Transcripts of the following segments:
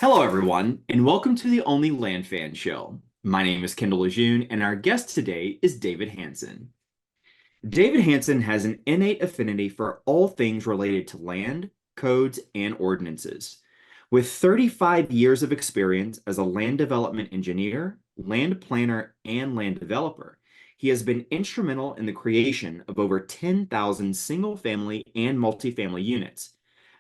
Hello, everyone, and welcome to the Only Land Fan Show. My name is Kendall Lejeune, and our guest today is David Hansen. David Hansen has an innate affinity for all things related to land, codes, and ordinances. With 35 years of experience as a land development engineer, land planner, and land developer, he has been instrumental in the creation of over 10,000 single-family and multifamily units,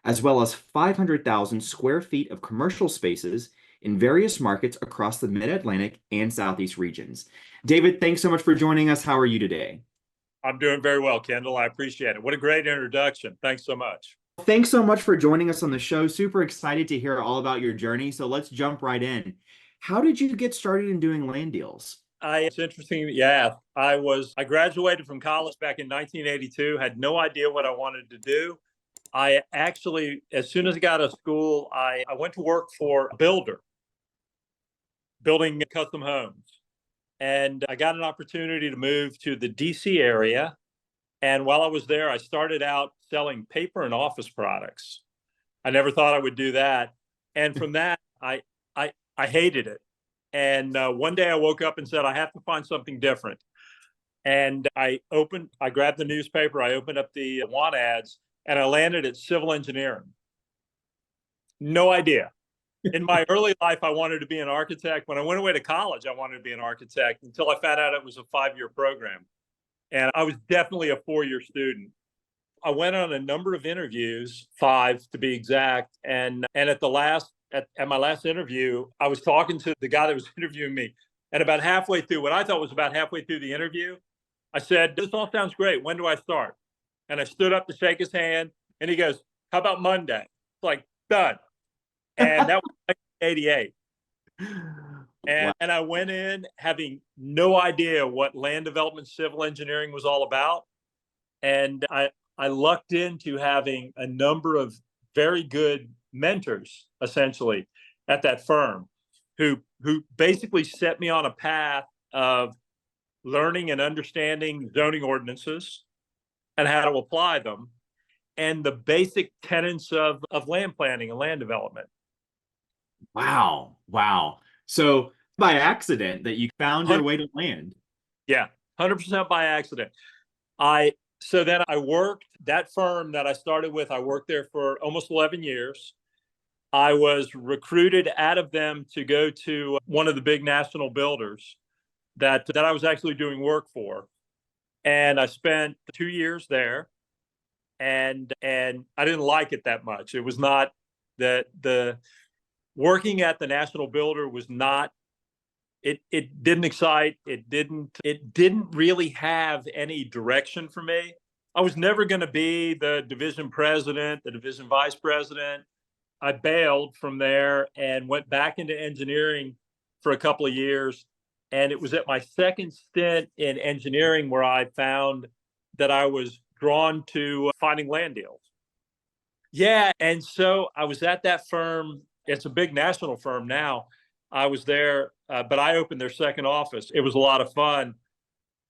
as well as 500,000 square feet of commercial spaces in various markets across the Mid-Atlantic and Southeast regions. David, thanks so much for joining us. How are you today? I'm doing very well, Kendall. I appreciate it. What a great introduction. Thanks so much. Thanks so much for joining us on the show. Super excited to hear all about your journey. So let's jump right in. How did you get started in doing land deals? It's interesting. Yeah, I graduated from college back in 1982, had no idea what I wanted to do. I actually, as soon as I got out of school, I went to work for a builder, building custom homes. And I got an opportunity to move to the DC area. And while I was there, I started out selling paper and office products. I never thought I would do that. And from that, I hated it. And one day I woke up and said, I have to find something different. And I grabbed the newspaper, I opened up the want ads, and I landed at civil engineering. No idea. In my early life, I wanted to be an architect. When I went away to college, I wanted to be an architect until I found out it was a 5-year program. And I was definitely a 4-year student. I went on a number of interviews, 5 to be exact. And at my last interview, I was talking to the guy that was interviewing me. And about halfway through, what I thought was about halfway through the interview, I said, "This all sounds great. When do I start?" And I stood up to shake his hand, and he goes, "How about Monday?" It's like, done. And that was 1988. Wow. And I went in having no idea what land development civil engineering was all about. And I lucked into having a number of very good mentors, essentially, at that firm who basically set me on a path of learning and understanding zoning ordinances and how to apply them and the basic tenets of land planning and land development. Wow. Wow. So by accident that you found your way to land. Yeah, 100% by accident. So then I worked that firm that I started with. I worked there for almost 11 years. I was recruited out of them to go to one of the big national builders that I was actually doing work for. And I spent 2 years there, and I didn't like it that much. It was not that the working at the national builder was not it didn't excite. It didn't really have any direction for me. I was never going to be the division president, the division vice president. I bailed from there and went back into engineering for a couple of years. And it was at my second stint in engineering where I found that I was drawn to finding land deals. Yeah. And so I was at that firm. It's a big national firm now. I was there, but I opened their second office. It was a lot of fun.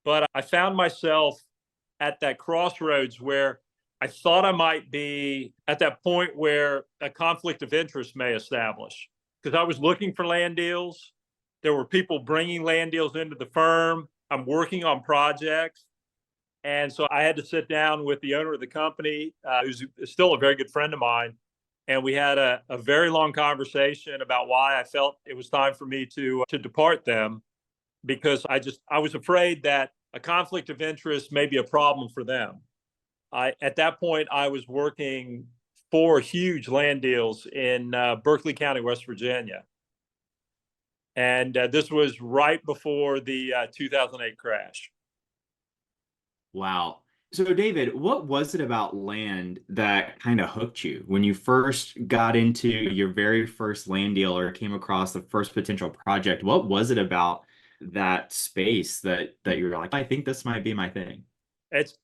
But I found myself at that crossroads where I thought I might be at that point where a conflict of interest may establish, because I was looking for land deals. There were people bringing land deals into the firm. I'm working on projects. And so I had to sit down with the owner of the company, who's still a very good friend of mine. And we had a very long conversation about why I felt it was time for me to depart them, because I was afraid that a conflict of interest may be a problem for them. At that point, I was working 4 huge land deals in Berkeley County, West Virginia. And this was right before the 2008 crash. Wow. So, David, what was it about land that kind of hooked you when you first got into your very first land deal or came across the first potential project? What was it about that space that you were like, I think this might be my thing? That's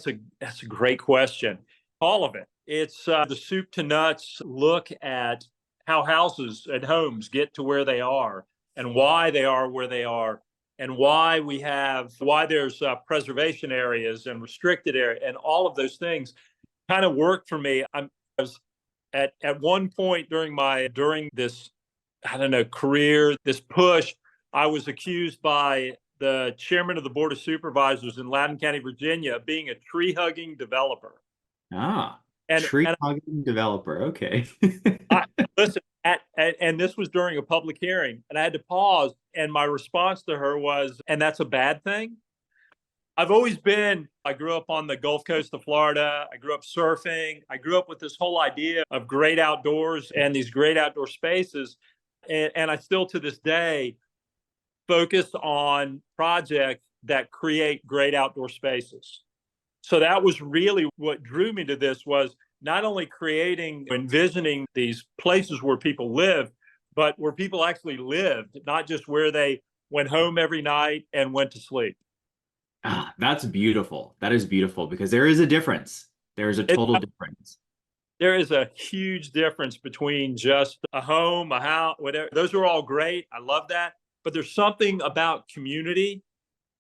a great question. All of it. It's the soup to nuts look at how houses and homes get to where they are and why they are where they are and why there's preservation areas and restricted area and all of those things kind of worked for me. I was at one point during this I don't know, career, this push. I was accused by the chairman of the board of supervisors in Loudoun County, Virginia, of being a tree hugging developer. Ah, tree And hugging developer. Okay. I listen, and this was during a public hearing, and I had to pause. And my response to her was, "And that's a bad thing." I grew up on the Gulf Coast of Florida. I grew up surfing. I grew up with this whole idea of great outdoors and these great outdoor spaces. And I still to this day focus on projects that create great outdoor spaces. So that was really what drew me to this, was not only creating, envisioning these places where people live, but where people actually lived, not just where they went home every night and went to sleep. Ah, that's beautiful. That is beautiful because there is a difference. There is a It, total difference. there is a huge difference between just a home, a house, whatever. Those are all great. I love that. But there's something about community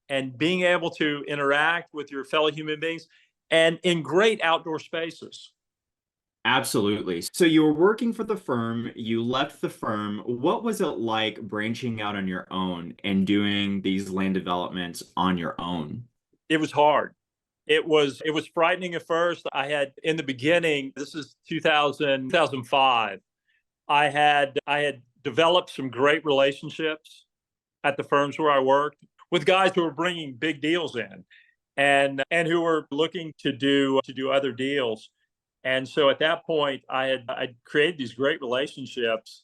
and being able to interact with your fellow human beings and in great outdoor spaces. Absolutely. So you were working for the firm, you left the firm. What was it like branching out on your own and doing these land developments on your own? It was hard. It was frightening at first. I had in the beginning, this is 2005. I had developed some great relationships at the firms where I worked with guys who were bringing big deals in and who were looking to do other deals. And so at that point, I created these great relationships,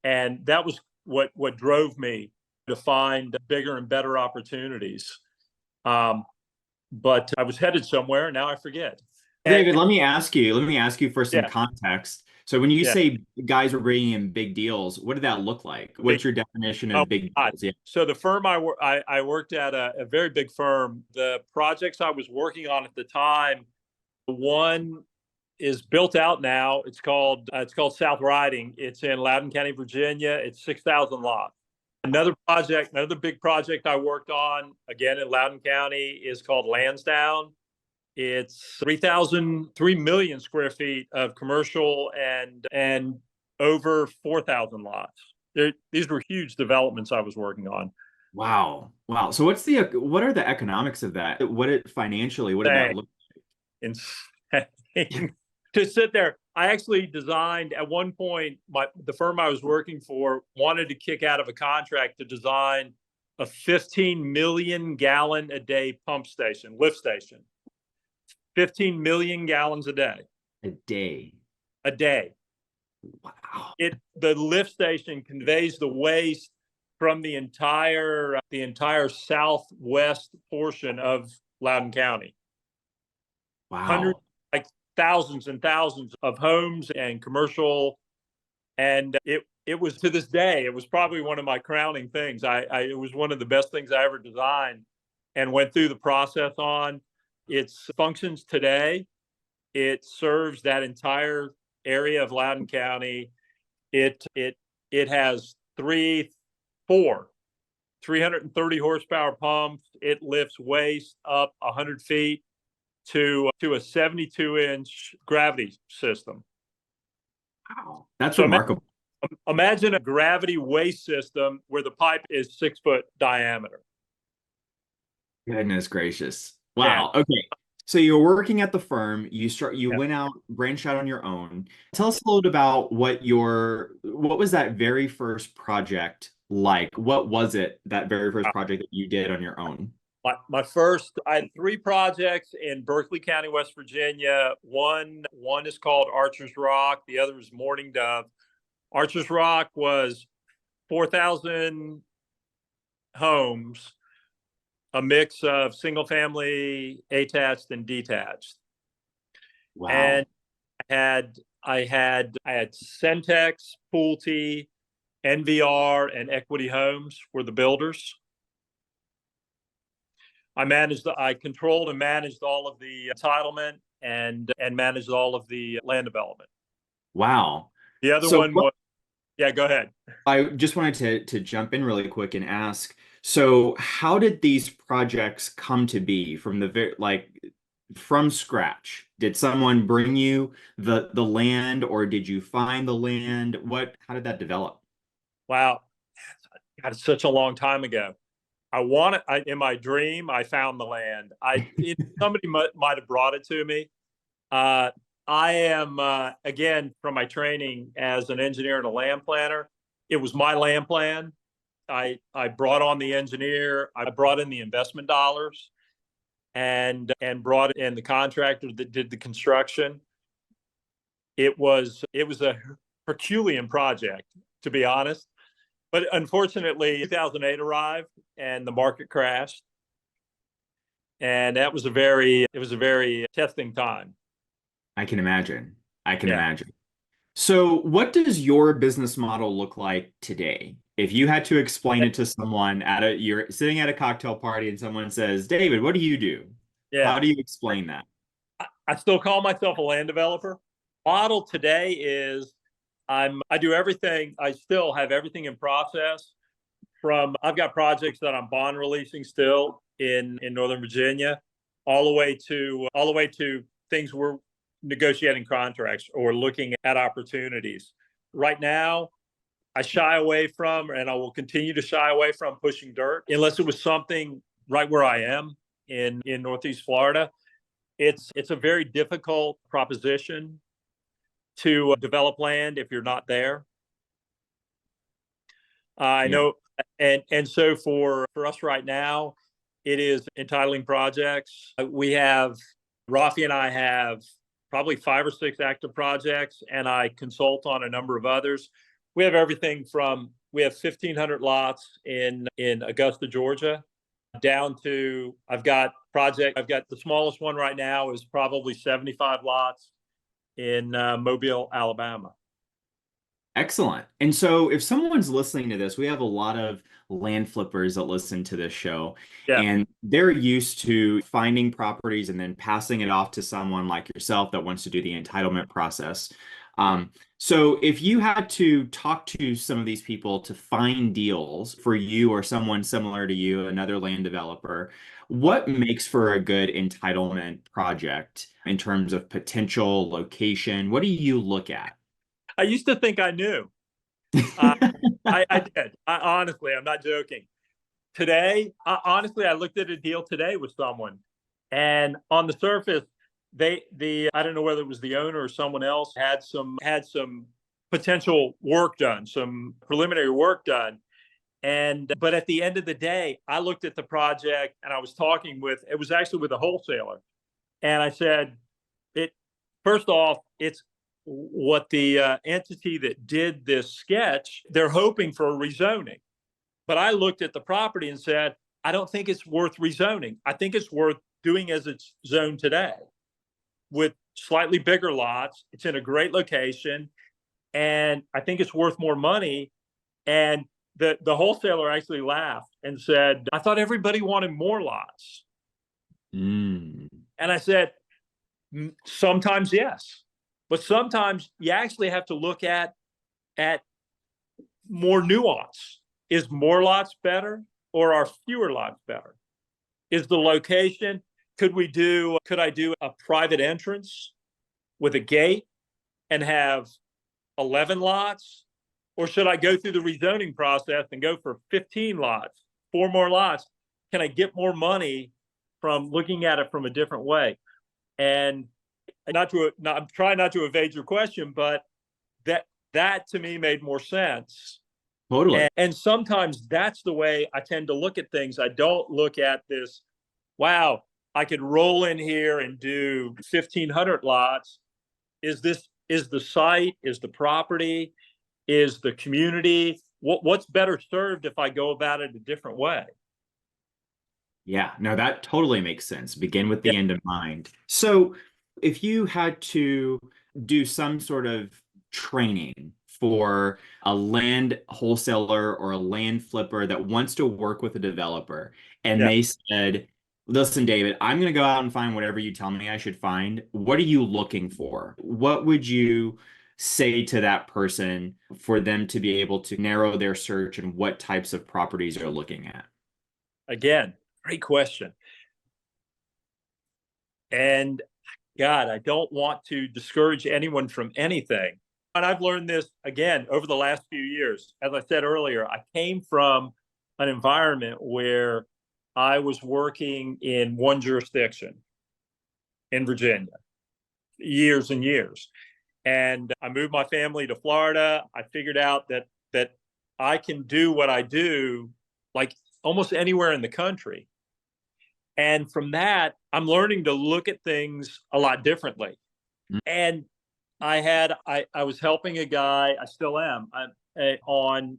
and that was what drove me to find bigger and better opportunities. Um, but I was headed somewhere. Now I forget. And David, let me ask you for some yeah, context. So when you yeah, say guys are bringing in big deals, what did that look like? big. What's your definition Oh of big God. deals? Yeah. So the firm I worked at, a very big firm. The projects I was working on at the time, one is built out now. It's called South Riding. It's in Loudoun County, Virginia. It's 6,000 lots. Another big project I worked on again in Loudoun County is called Lansdowne. It's 3 million square feet of commercial and over 4,000 lots. These were huge developments I was working on. Wow. Wow. So what are the economics of that? What did that Insane, look like? insane to sit there. I actually designed at one point. The firm I was working for wanted to kick out of a contract to design a 15 million gallon a day pump station, lift station. 15 million gallons a day. A day. A day. Wow. The lift station conveys the waste from the entire southwest portion of Loudoun County. Hundreds, Wow. like thousands and thousands of homes and commercial, and it was, to this day, it was probably one of my crowning things. It was one of the best things I ever designed and went through the process on. It functions today. It serves that entire area of Loudoun County. It has four 330 horsepower pumps. It lifts waste up 100 feet to a 72-inch gravity system. Wow. That's So remarkable. imagine a gravity waste system where the pipe is 6 foot diameter. Goodness gracious. Yeah, Wow. Okay. So you're working at the firm, you yeah. went out, branched out on your own. Tell us a little bit about what was that very first project like? What was it, that very first project that you did on your own? I had three projects in Berkeley County, West Virginia. One is called Archer's Rock. The other is Morning Dove. Archer's Rock was 4,000 homes, a mix of single family, attached, and detached. And Wow. I had Centex, Pulte, NVR, and Equity Homes were the builders. I controlled and managed all of the entitlement and managed all of the land development. Wow. The other So one was, yeah, go ahead. I just wanted to jump in really quick and ask, so how did these projects come to be from the from scratch? Did someone bring you the land, or did you find the land? How did that develop? Wow, God, it's such a long time ago. I want it. In my dream, I found the land. Somebody might have brought it to me. Uh, I am again from my training as an engineer and a land planner. It was my land plan. I brought on the engineer. I brought in the investment dollars, and brought in the contractor that did the construction. It was a Herculean project, to be honest. But unfortunately, 2008 arrived and the market crashed, and it was a very testing time. I can imagine. I can Yeah, imagine. So, what does your business model look like today? If you had to explain it to someone you're sitting at a cocktail party and someone says, David, what do you do? How yeah. do you explain that? I still call myself a land developer. Model today is I do everything. I still have everything in process. I've got projects that I'm bond releasing still in Northern Virginia, all the way to things we're negotiating contracts or looking at opportunities. Right now, I shy away from, and I will continue to shy away from pushing dirt unless it was something right where I am in Northeast Florida. It's a very difficult proposition to develop land if you're not there. I Yeah. know, and so for us right now, it is entitling projects. We have Rafi and I have probably 5 or 6 active projects, and I consult on a number of others. We have everything from we have 1,500 lots in Augusta, Georgia, down to I've got the smallest one right now is probably 75 lots in Mobile, Alabama. Excellent. And so, if someone's listening to this, we have a lot of land flippers that listen to this show, Yeah. and they're used to finding properties and then passing it off to someone like yourself that wants to do the entitlement process. So, if you had to talk to some of these people to find deals for you or someone similar to you, another land developer, what makes for a good entitlement project in terms of potential location? What do you look at? I used to think I knew. Uh, I did. Honestly, I'm not joking. Today, honestly, I looked at a deal today with someone, and on the surface, I don't know whether it was the owner or someone else had some potential work done, some preliminary work done, and but at the end of the day, I looked at the project and I was talking with it was actually with a wholesaler, and I said, it first off, it's what the entity that did this sketch, they're hoping for a rezoning. But I looked at the property and said, I don't think it's worth rezoning. I think it's worth doing as it's zoned today with slightly bigger lots. It's in a great location, and I think it's worth more money. And the wholesaler actually laughed and said, I thought everybody wanted more lots. Mm. And I said, sometimes yes, but sometimes you actually have to look at more nuance. Is more lots better or are fewer lots better? Is the location, could I do a private entrance with a gate and have 11 lots? Or should I go through the rezoning process and go for 15 lots, 4 more lots? Can I get more money from looking at it from a different way? And I'm trying not to evade your question, but that to me made more sense. Totally. And sometimes that's the way I tend to look at things. I don't look at this, wow, I could roll in here and do 1,500 lots. Is the site, is the property, is the community? What's better served if I go about it a different way? Yeah, no, that totally makes sense. Begin with Yeah, the end in mind. So, if you had to do some sort of training for a land wholesaler or a land flipper that wants to work with a developer, and yeah. they said, listen, David, I'm going to go out and find whatever you tell me I should find. What are you looking for? What would you say to that person for them to be able to narrow their search and what types of properties they're looking at? Again, great question. And God, I don't want to discourage anyone from anything, And I've learned this again over the last few years. As I said earlier, I came from an environment where I was working in one jurisdiction in Virginia, years and years. And I moved my family to Florida. I figured out that I can do what I do like almost anywhere in the country. And from that, I'm learning to look at things a lot differently. And I was helping a guy, I still am, on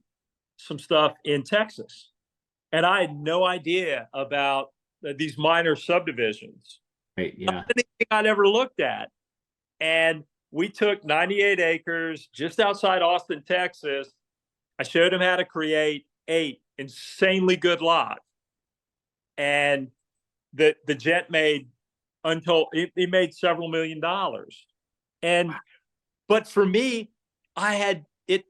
some stuff in Texas. And I had no idea about these minor subdivisions. Right. Not Yeah. anything I'd ever looked at. And we took 98 acres just outside Austin, Texas. I showed him how to create 8 insanely good lots. And the jet made untold, he made several $1 million. And but for me, I had it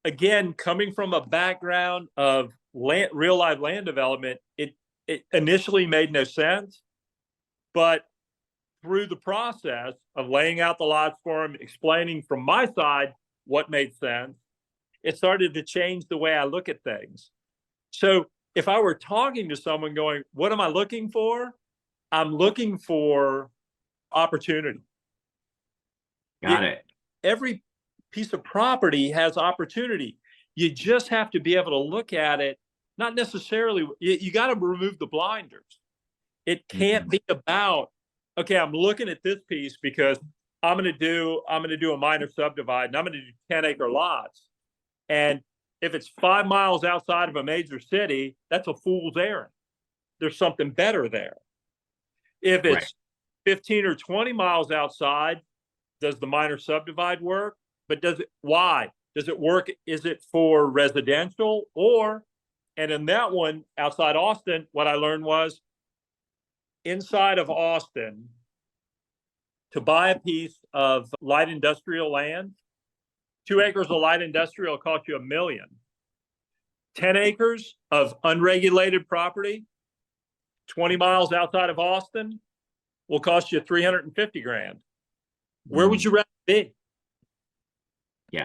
again, coming from a background of real live land development, it initially made no sense. But through the process of laying out the lots for him, explaining from my side what made sense, it started to change the way I look at things. So if I were talking to someone going, what am I looking for? I'm looking for opportunity. Got it. Every piece of property has opportunity. You just have to be able to look at it, not necessarily, you got to remove the blinders. It can't be about, okay, I'm looking at this piece because I'm going to do a minor subdivide and I'm going to do 10-acre lots. And if it's 5 miles outside of a major city, that's a fool's errand. There's something better there. If it's Right. 15 or 20 miles outside, does the minor subdivide work? But why? Does it work? Is it for residential or, and in that one outside Austin, what I learned was inside of Austin, to buy a piece of light industrial land, 2 acres of light industrial cost you $1 million. 10 acres of unregulated property, 20 miles outside of Austin, will cost you 350 grand. Where would you rather be? Yeah.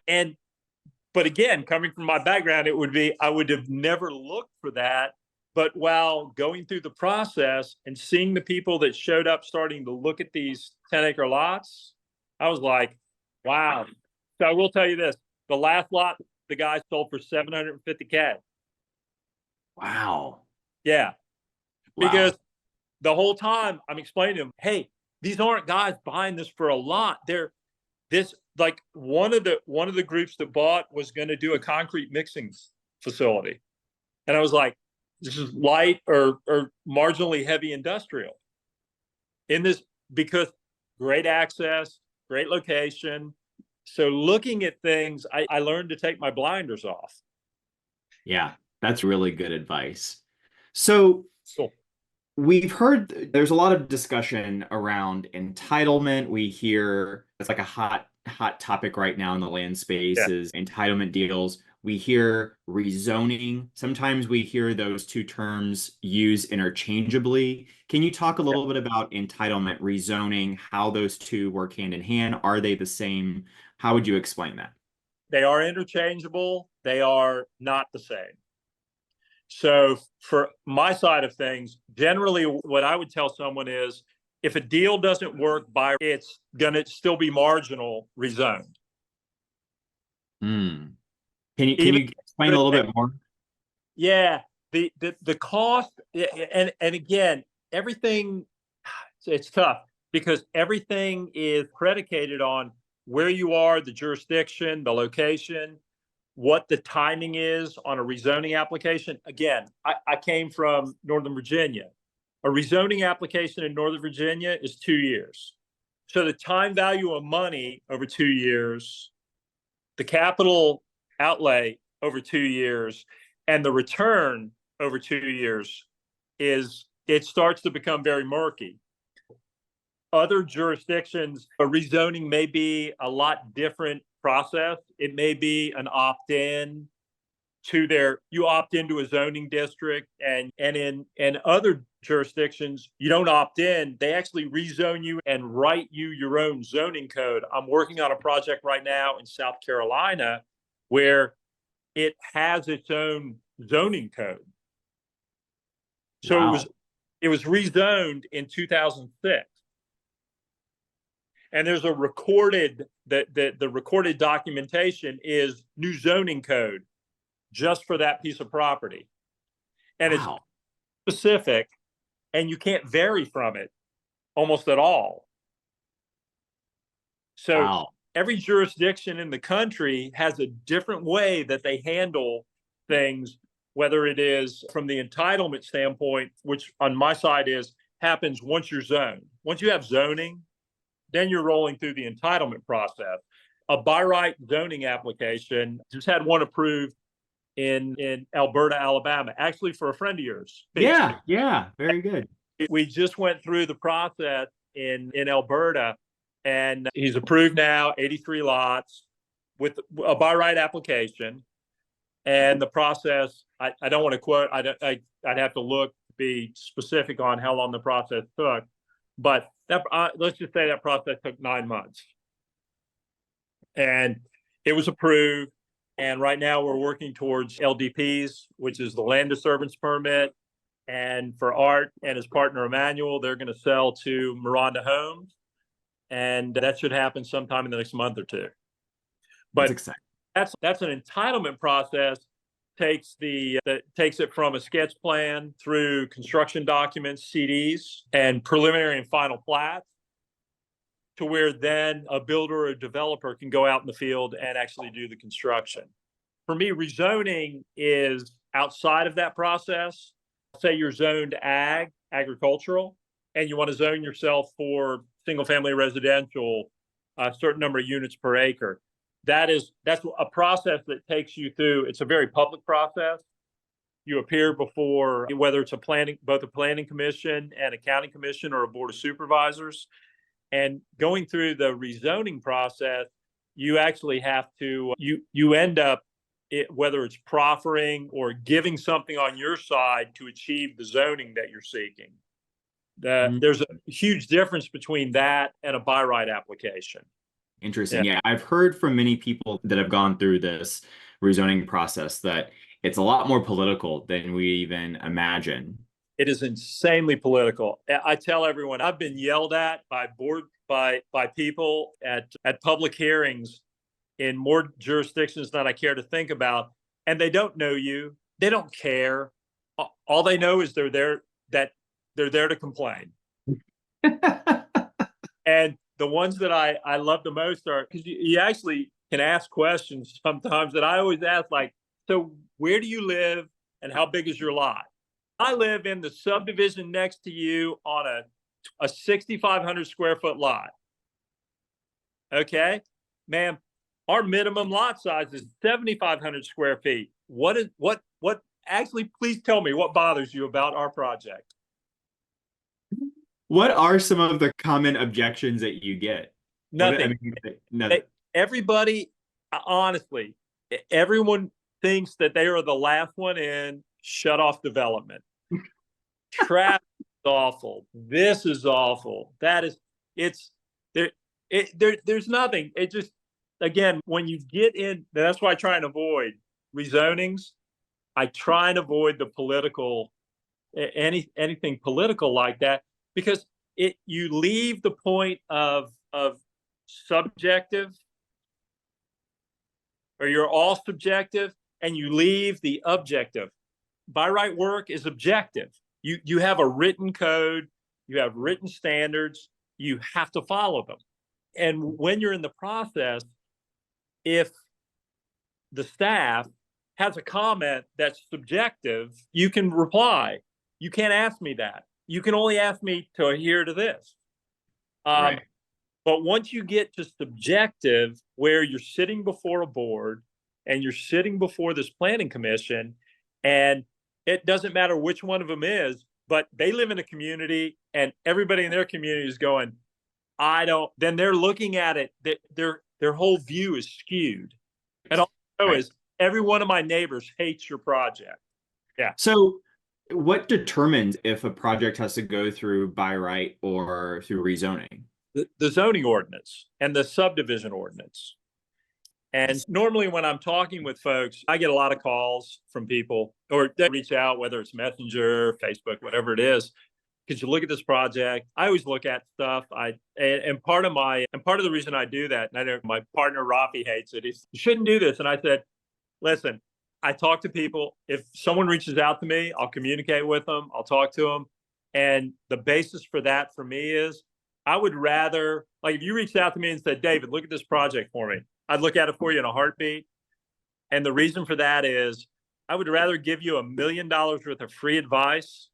But again, coming from my background, it would be, I would have never looked for that. But while going through the process and seeing the people that showed up starting to look at these 10-acre lots, I was like, wow. So I will tell you this, the last lot, the guy sold for $750K. Wow. Yeah. Wow. Because the whole time I'm explaining to him, hey, these aren't guys buying this for a lot. They're this, like one of the groups that bought was going to do a concrete mixing facility. And I was like, this is light or marginally heavy industrial in this, because great access, great location. So looking at things, I learned to take my blinders off. Yeah, that's really good advice. So Cool. we've heard there's a lot of discussion around entitlement. We hear it's like a hot topic right now in the land space is entitlement deals. We hear rezoning. Sometimes we hear those two terms used interchangeably. Can you talk a little bit about entitlement, rezoning, how those two work hand in hand? Are they the same? How would you explain that? They are interchangeable. They are not the same. So for my side of things, generally what I would tell someone is if a deal doesn't work, it's going to still be marginal rezoned. Hmm. Can you explain a little bit more? Yeah, the cost, and again, everything, it's tough because everything is predicated on where you are, the jurisdiction, the location, what the timing is on a rezoning application. Again, I came from Northern Virginia. A rezoning application in Northern Virginia is 2 years. So the time value of money over 2 years, the capital outlay over 2 years, and the return over 2 years it starts to become very murky. Other jurisdictions, a rezoning may be a lot different process. It may be an opt-in you opt into a zoning district, and in other jurisdictions, you don't opt in. They actually rezone you and write you your own zoning code. I'm working on a project right now in South Carolina where it has its own zoning code. So Wow. it was rezoned in 2006. And there's a recorded the recorded documentation is new zoning code just for that piece of property. And it's Wow. specific and you can't vary from it almost at all. So Wow. every jurisdiction in the country has a different way that they handle things, whether it is from the entitlement standpoint, which on my side is happens once you're zoned. Once you have zoning, then you're rolling through the entitlement process. A by right zoning application just had one approved in Alberta, Alabama, actually for a friend of yours. Yeah. Yeah. Very good. We just went through the process in Alberta, and he's approved now 83 lots with a by right application. And the process, I don't want to quote, I'd have to look to be specific on how long the process took, but that let's just say that process took 9 months. And it was approved. And right now we're working towards LDPs, which is the land disturbance permit. And for Art and his partner Emmanuel, they're going to sell to Miranda Homes. And that should happen sometime in the next month or two. That's But exciting. that's an entitlement process. Takes it from a sketch plan through construction documents, CDs, and preliminary and final plats, to where then a builder or a developer can go out in the field and actually do the construction. For me, rezoning is outside of that process. Say you're zoned agricultural, and you want to zone yourself for single family residential, a certain number of units per acre. That's a process that takes you through. It's a very public process. You appear before, whether it's both a planning commission and a county commission or a board of supervisors. And going through the rezoning process, you actually have to, you end up, whether it's proffering or giving something on your side to achieve the zoning that you're seeking. There's a huge difference between that and a by right application. Interesting. Yeah, I've heard from many people that have gone through this rezoning process that it's a lot more political than we even imagine. It is insanely political. I tell everyone I've been yelled at by people at public hearings in more jurisdictions than I care to think about, and they don't know you. They don't care. All they know is they're there to complain. And the ones that I love the most are, because you actually can ask questions sometimes that I always ask, like, so where do you live and how big is your lot? I live in the subdivision next to you on a 6,500 square foot lot. Okay, ma'am, our minimum lot size is 7,500 square feet. What actually, please tell me what bothers you about our project. What are some of the common objections that you get? Nothing. Nothing. Everybody, honestly, everyone thinks that they are the last one in. Shut off development. Traffic is awful. This is awful. It's there. There's nothing. It just, again, when you get in, that's why I try and avoid rezonings. I try and avoid the political, anything political like that, because you leave the point of subjective, or you're all subjective, and you leave the objective. By right work is objective. You have a written code, you have written standards, you have to follow them. And when you're in the process, if the staff has a comment that's subjective, you can reply. You can't ask me that. You can only ask me to adhere to this. Right. But once you get to subjective, where you're sitting before a board and you're sitting before this planning commission, and it doesn't matter which one of them is, but they live in a community and everybody in their community is going, then they're looking at it, their whole view is skewed. And all I know is every one of my neighbors hates your project. Yeah. So What determines if a project has to go through by right or through rezoning? The zoning ordinance and the subdivision ordinance. And normally when I'm talking with folks, I get a lot of calls from people or they reach out, whether it's Messenger, Facebook, whatever it is. Could you look at this project? I always look at stuff. And part of the reason I do that, and I know my partner Rafi hates it, is you shouldn't do this. And I said, listen, I talk to people. If someone reaches out to me, I'll communicate with them, I'll talk to them. And the basis for that for me is I would rather, like if you reached out to me and said, David, look at this project for me, I'd look at it for you in a heartbeat. And the reason for that is I would rather give you $1 million worth of free advice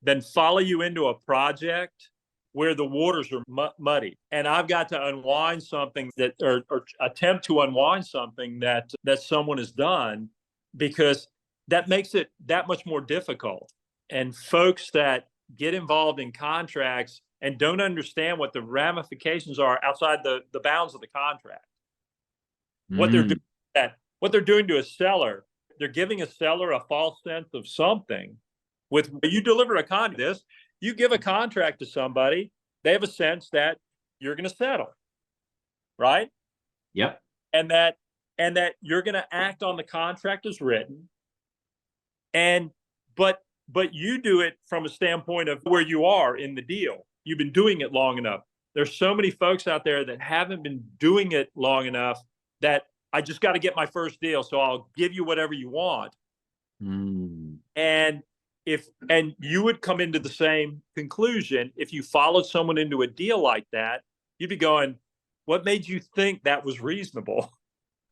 than follow you into a project where the waters are muddy. And I've got to unwind something that, or attempt to unwind something that someone has done, because that makes it that much more difficult. And folks that get involved in contracts and don't understand what the ramifications are outside the bounds of the contract. Mm. What they're doing to a seller, they're giving a seller a false sense of something. With you deliver a contract, you give a contract to somebody, they have a sense that you're going to settle, right? Yep. And that you're going to act on the contract as written. And but you do it from a standpoint of where you are in the deal. You've been doing it long enough. There's so many folks out there that haven't been doing it long enough that I just got to get my first deal, so I'll give you whatever you want. Mm. And you would come into the same conclusion if you followed someone into a deal like that. You'd be going, what made you think that was reasonable?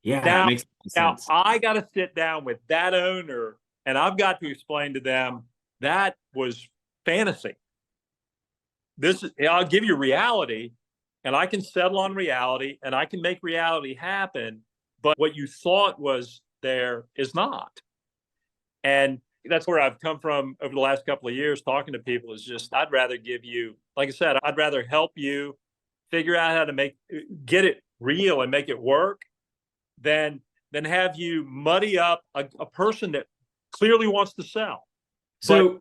Yeah, it Now, makes sense. I got to sit down with that owner and I've got to explain to them that was fantasy. I'll give you reality, and I can settle on reality and I can make reality happen. But what you thought was there is not. And that's where I've come from over the last couple of years talking to people, is just, I'd rather give you, like I said, I'd rather help you figure out how to get it real and make it work than have you muddy up a person that clearly wants to sell, but So,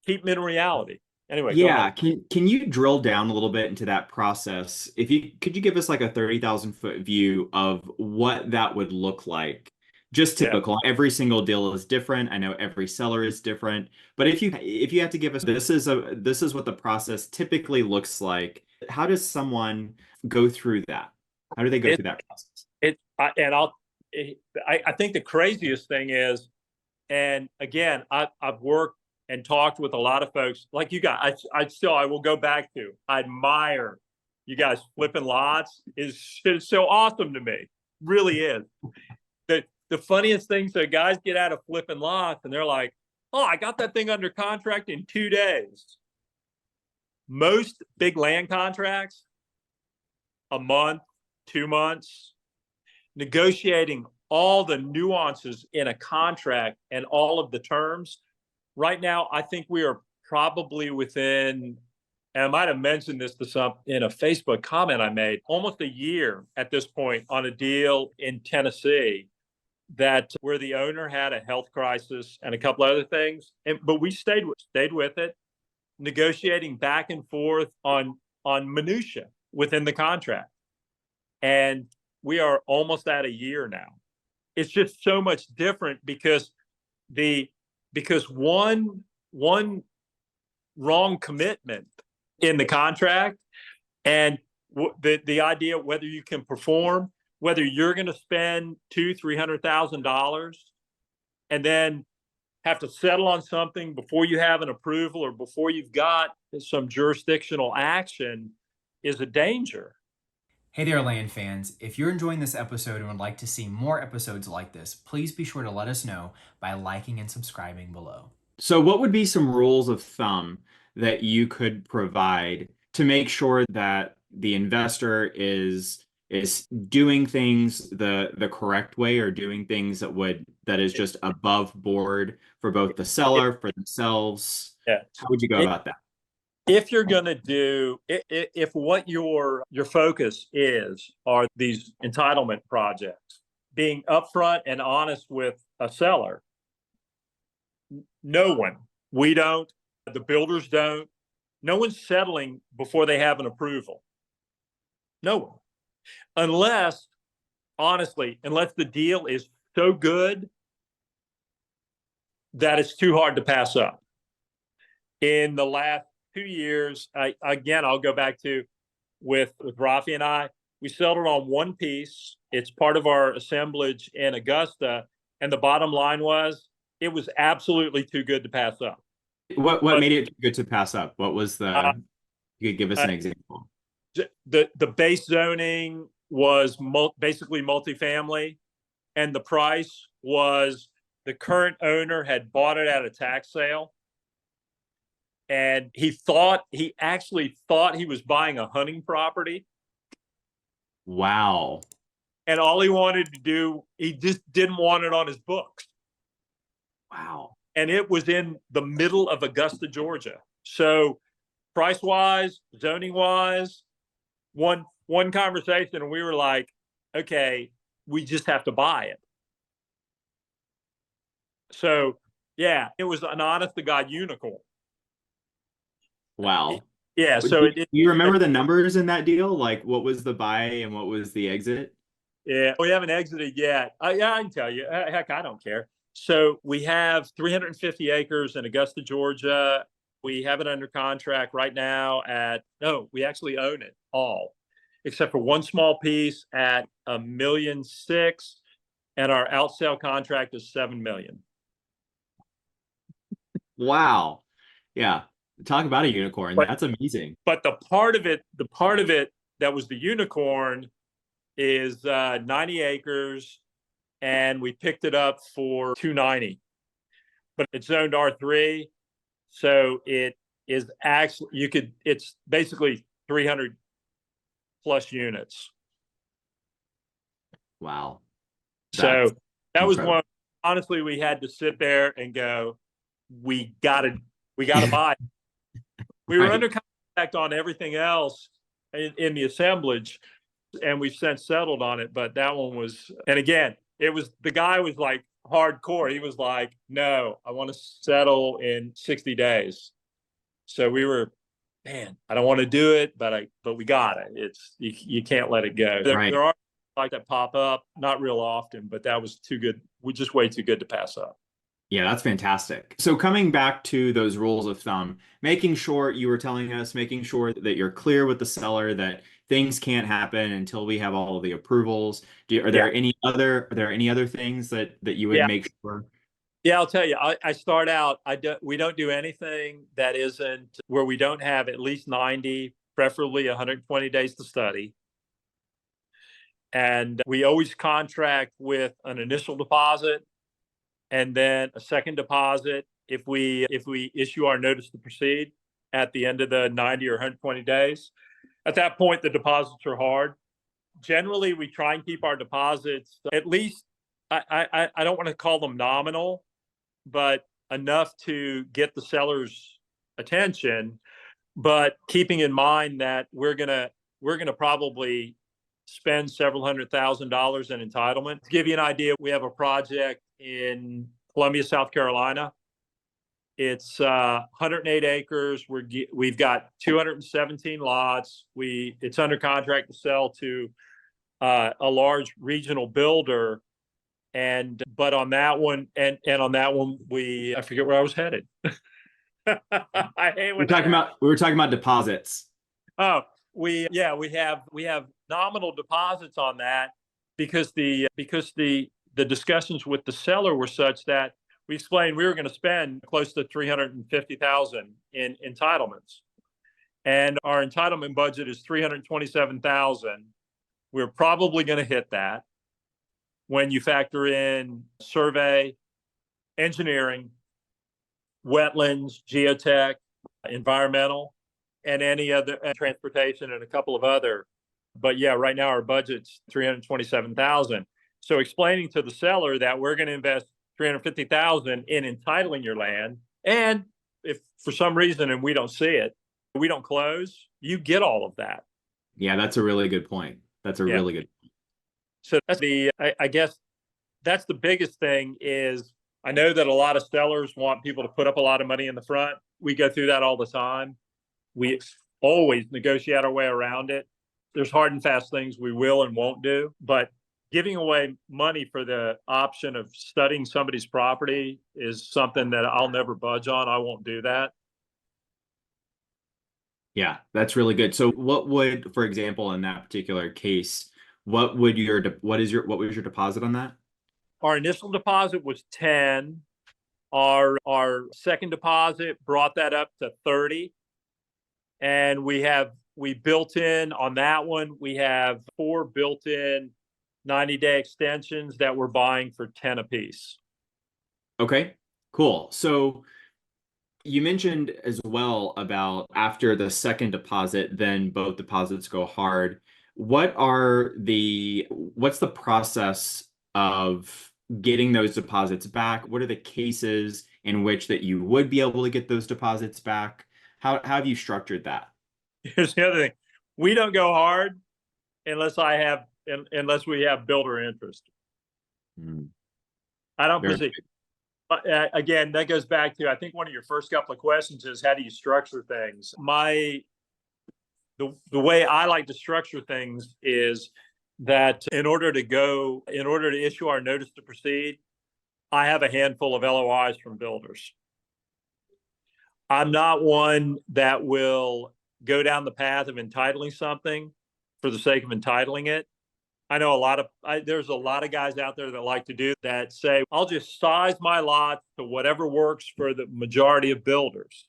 keep them in reality. Anyway, go yeah, ahead. can you drill down a little bit into that process? If you could you give us like a 30,000 foot view of what that would look like? Just Yeah. typical. Every single deal is different. I know every seller is different. But if you have to give us this is what the process typically looks like. How does someone go through that? How do they go It, through that process? I think the craziest thing is, and again, I've worked and talked with a lot of folks like you guys. I will go back to, I admire you guys flipping lots is so awesome to me. Really is. The funniest things that guys get out of flipping lots and they're like, oh, I got that thing under contract in 2 days. Most big land contracts, a month, 2 months, negotiating all the nuances in a contract and all of the terms. Right now, I think we are probably within, and I might have mentioned this to some in a Facebook comment I made, almost a year at this point on a deal in Tennessee that where the owner had a health crisis and a couple other things, but we stayed with it, negotiating back and forth on minutia within the contract, and we are almost at a year now. It's just so much different because one wrong commitment in the contract and the idea of whether you can perform, whether you're going to spend $200,000-300,000 and then have to settle on something before you have an approval or before you've got some jurisdictional action, is a danger. Hey there, land fans. If you're enjoying this episode and would like to see more episodes like this, please be sure to let us know by liking and subscribing below. So what would be some rules of thumb that you could provide to make sure that the investor is doing things the correct way, or doing things that is just above board for both the seller, for themselves? Yeah. How would you go about that? If you're going to do, if what your focus are these entitlement projects, being upfront and honest with a seller, no one We don't, the builders don't. No one's settling before they have an approval. No one. Unless, honestly, unless the deal is so good that it's too hard to pass up. In the last 2 years, I'll go back to with Rafi and I, we settled on one piece. It's part of our assemblage in Augusta. And the bottom line was, it was absolutely too good to pass up. What made it good to pass up? What was you could give us an example. The base zoning was basically multifamily, and the price was the current owner had bought it at a tax sale. And he actually thought he was buying a hunting property. Wow. And all he wanted to do, he just didn't want it on his books. Wow. And it was in the middle of Augusta, Georgia. So price-wise, zoning-wise, one conversation, and we were like, okay, we just have to buy it. So, yeah, it was an honest-to-God unicorn. Wow. Yeah, so do you remember the numbers in that deal? Like, what was the buy and what was the exit? Yeah, we haven't exited yet. Yeah, I can tell you. Heck, I don't care. So we have 350 acres in Augusta, Georgia. We have it under contract right now we actually own it all, except for one small piece at $1.6 million, and our outsale contract is $7 million. Wow. Yeah. Talk about a unicorn. That's amazing. But the part of it that was the unicorn is 90 acres, and we picked it up for $290. But it's zoned R3, so it is actually it's basically 300 plus units. Wow. So that was one. Honestly, we had to sit there and go, we gotta buy it. We were under contract on everything else in the assemblage, and we've since settled on it. But that one was, and again, the guy was like hardcore. He was like, no, I want to settle in 60 days. So we were, man, I don't want to do it, but we got it. You can't let it go. There are like that pop up, not real often, but that was too good. We're just way too good to pass up. Yeah, that's fantastic. So coming back to those rules of thumb, making sure you were telling us, making sure that you're clear with the seller that things can't happen until we have all of the approvals. Are there any other things that you would make sure? Yeah, I'll tell you. I start out. We don't do anything that isn't where we don't have at least 90, preferably 120 days to study. And we always contract with an initial deposit and then a second deposit if we issue our notice to proceed at the end of the 90 or 120 days. At that point, the deposits are hard. Generally, we try and keep our deposits at least, I don't want to call them nominal, but enough to get the seller's attention, but keeping in mind that we're gonna probably spend several $100,000 in entitlement. To give you an idea, we have a project in Columbia, South Carolina. It's 108 acres. We've got 217 lots. It's under contract to sell to a large regional builder. But on that one, and on that one, I forget where I was headed. I hate when we were talking about deposits. Oh, we have nominal deposits on that because the discussions with the seller were such that we explained we were going to spend close to $350,000 in entitlements, and our entitlement budget is $327,000. We're probably going to hit that when you factor in survey, engineering, wetlands, geotech, environmental, and any other transportation and a couple of other. But yeah, right now our budget's $327,000. So explaining to the seller that we're going to invest $350,000 in entitling your land, and if for some reason and we don't see it, we don't close, you get all of that. Yeah, that's a really good point. That's a really good point. So that's I guess that's the biggest thing is I know that a lot of sellers want people to put up a lot of money in the front. We go through that all the time. We always negotiate our way around it. There's hard and fast things we will and won't do, but giving away money for the option of studying somebody's property is something that I'll never budge on. I won't do that. Yeah, that's really good. So what would, for example, in that particular case, what was your deposit on that? Our initial deposit was 10. Our second deposit brought that up to 30. And we built in on that one, we have 4 built-in 90-day extensions that we're buying for 10 apiece. Okay, cool. So you mentioned as well about after the second deposit, then both deposits go hard. What's the process of getting those deposits back? What are the cases in which that you would be able to get those deposits back? How have you structured that? Here's the other thing. We don't go hard unless we have builder interest. I don't Very proceed. Again, that goes back to, I think one of your first couple of questions is, how do you structure things? The way I like to structure things is that in order to issue our notice to proceed, I have a handful of LOIs from builders. I'm not one that will go down the path of entitling something for the sake of entitling it. I know there's a lot of guys out there that like to do that, say, I'll just size my lot to whatever works for the majority of builders.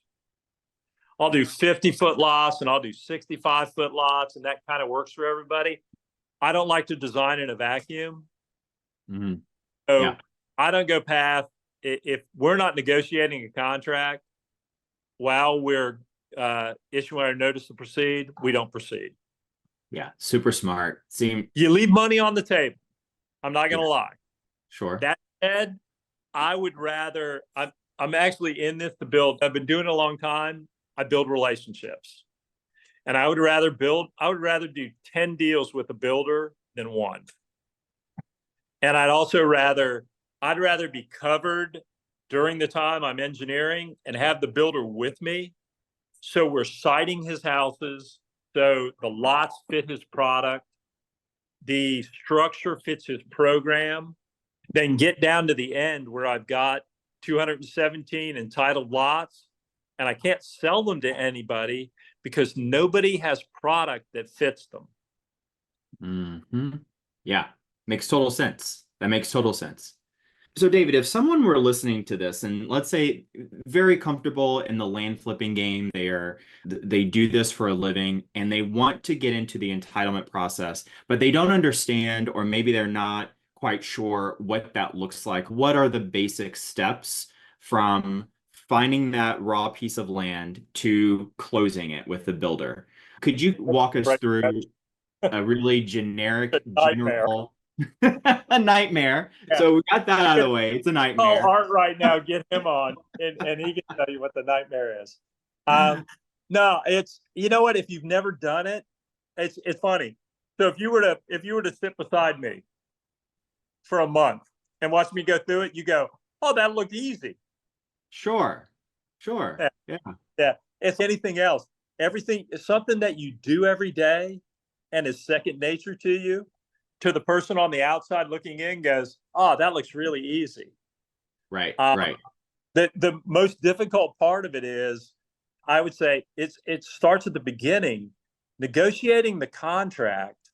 I'll do 50-foot lots and I'll do 65-foot lots, and that kind of works for everybody. I don't like to design in a vacuum. Mm-hmm. So yeah. I don't go path. If we're not negotiating a contract while we're issuing our notice to proceed, we don't proceed. Yeah, super smart. You leave money on the table. I'm not going to lie. Sure. That said, I would rather, I'm actually in this to build. I've been doing it a long time. I build relationships. And I would rather do 10 deals with a builder than one. And I'd rather be covered during the time I'm engineering and have the builder with me. So we're siting his houses, so the lots fit his product, the structure fits his program, then get down to the end where I've got 217 entitled lots, and I can't sell them to anybody because nobody has product that fits them. Mm-hmm. Yeah, makes total sense. That makes total sense. So David, if someone were listening to this and let's say very comfortable in the land flipping game, they do this for a living and they want to get into the entitlement process, but they don't understand, or maybe they're not quite sure what that looks like. What are the basic steps from finding that raw piece of land to closing it with the builder? Could you walk us through a really general a nightmare. Yeah. So we got that out of the way. It's a nightmare. Oh, Art right now, get him on and he can tell you what the nightmare is. No, it's, you know what, if you've never done it, it's funny. So if you were to sit beside me for a month and watch me go through it, you go, oh, that looked easy. Sure. Yeah. It's anything else. Everything is something that you do every day and is second nature to you. To the person on the outside looking in goes, oh, that looks really easy. Right. The most difficult part of it is, I would say, it starts at the beginning, negotiating the contract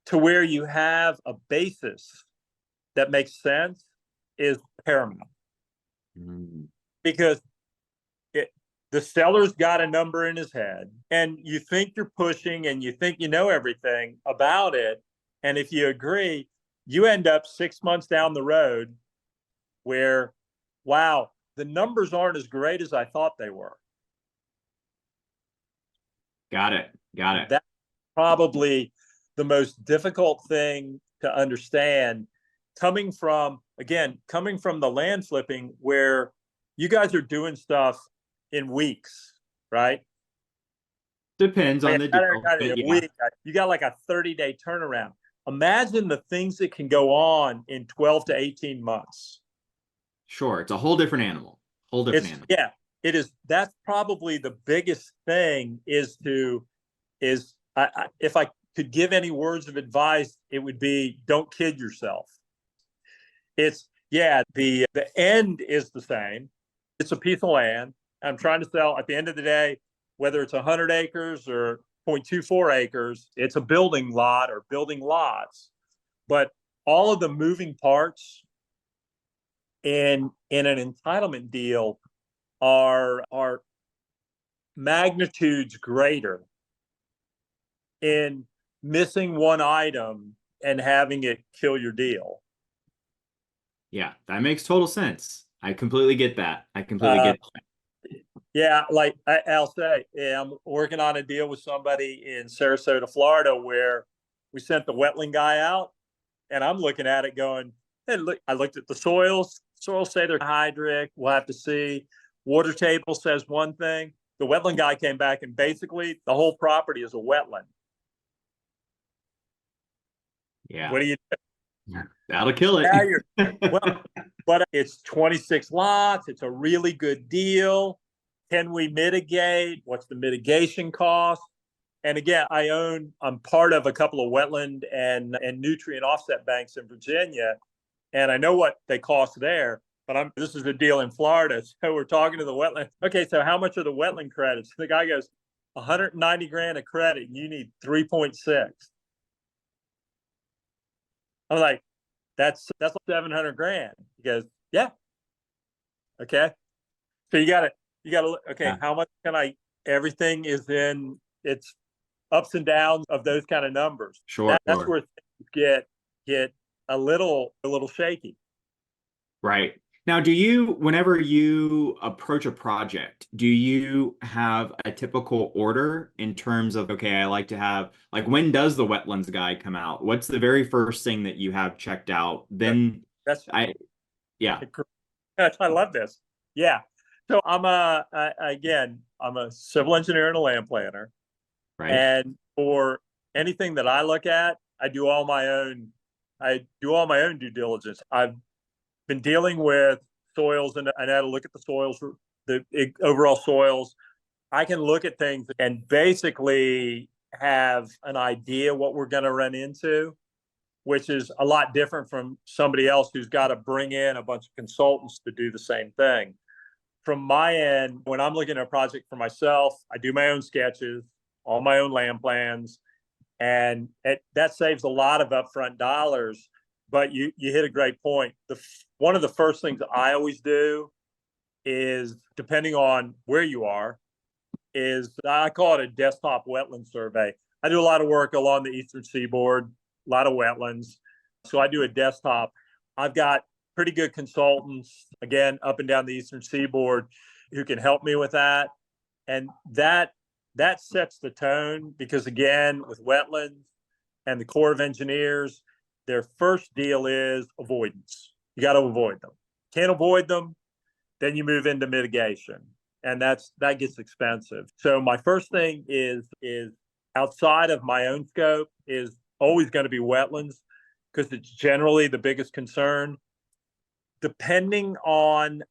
to where you have a basis that makes sense is paramount. Because the seller's got a number in his head and you think you're pushing and you think you know everything about it. And if you agree, you end up 6 months down the road where, wow, the numbers aren't as great as I thought they were. Got it. That's probably the most difficult thing to understand, coming from the land flipping where you guys are doing stuff in weeks, right? Depends on the deal. Week, you got like a 30-day turnaround. Imagine the things that can go on in 12 to 18 months. Sure. It's a whole different animal. Whole different It's animal. yeah, it is. That's probably the biggest thing if I could give any words of advice, it would be don't kid yourself. It's yeah, the end is the same. It's a piece of land. I'm trying to sell at the end of the day, whether it's 100 acres or 0.24 acres, it's a building lot or building lots. But all of the moving parts in an entitlement deal are magnitudes greater in missing one item and having it kill your deal. Yeah, that makes total sense. I completely get that. I completely Uh, get that. yeah, like I'll say, yeah, I'm working on a deal with somebody in Sarasota, Florida, where we sent the wetland guy out, and I'm looking at it going, hey, look, I looked at the soils. Soils say they're hydric. We'll have to see. Water table says one thing. The wetland guy came back, and basically the whole property is a wetland. Yeah. What do you Yeah. That'll kill it. now you're well, but it's 26 lots. It's a really good deal. Can we mitigate? What's the mitigation cost? And again, I'm part of a couple of wetland and nutrient offset banks in Virginia, and I know what they cost there. But this is a deal in Florida, so we're talking to the wetland. Okay, so how much are the wetland credits? The guy goes, 190 grand a credit, and you need 3.6. I'm like, that's like 700 grand. He goes, yeah, okay. So you gotta look. Okay, Yeah, how much can I? Everything is in its ups and downs of those kind of numbers. sure. That's where things get a little shaky. Right. Now, whenever you approach a project, do you have a typical order in terms of, okay, I like to have, like, when does the wetlands guy come out? What's the very first thing that you have checked out? Then That's I, yeah, I love this. Yeah. So I'm a civil engineer and a land planner, right. and for anything that I look at, I do all my own. I do all my own due diligence. I've been dealing with soils, and I had to look at the soils, the overall soils. I can look at things and basically have an idea what we're going to run into, which is a lot different from somebody else who's got to bring in a bunch of consultants to do the same thing. From my end, when I'm looking at a project for myself, I do my own sketches, all my own land plans, and that saves a lot of upfront dollars. But you hit a great point. One of the first things I always do is, depending on where you are, is I call it a desktop wetland survey. I do a lot of work along the eastern seaboard, a lot of wetlands. So I do a desktop. I've got pretty good consultants, again, up and down the eastern seaboard, who can help me with that. And that sets the tone, because again, with wetlands and the Corps of Engineers, their first deal is avoidance. You got to avoid them. Can't avoid them, then you move into mitigation, and that gets expensive. So my first thing is outside of my own scope is always going to be wetlands, because it's generally the biggest concern. Depending on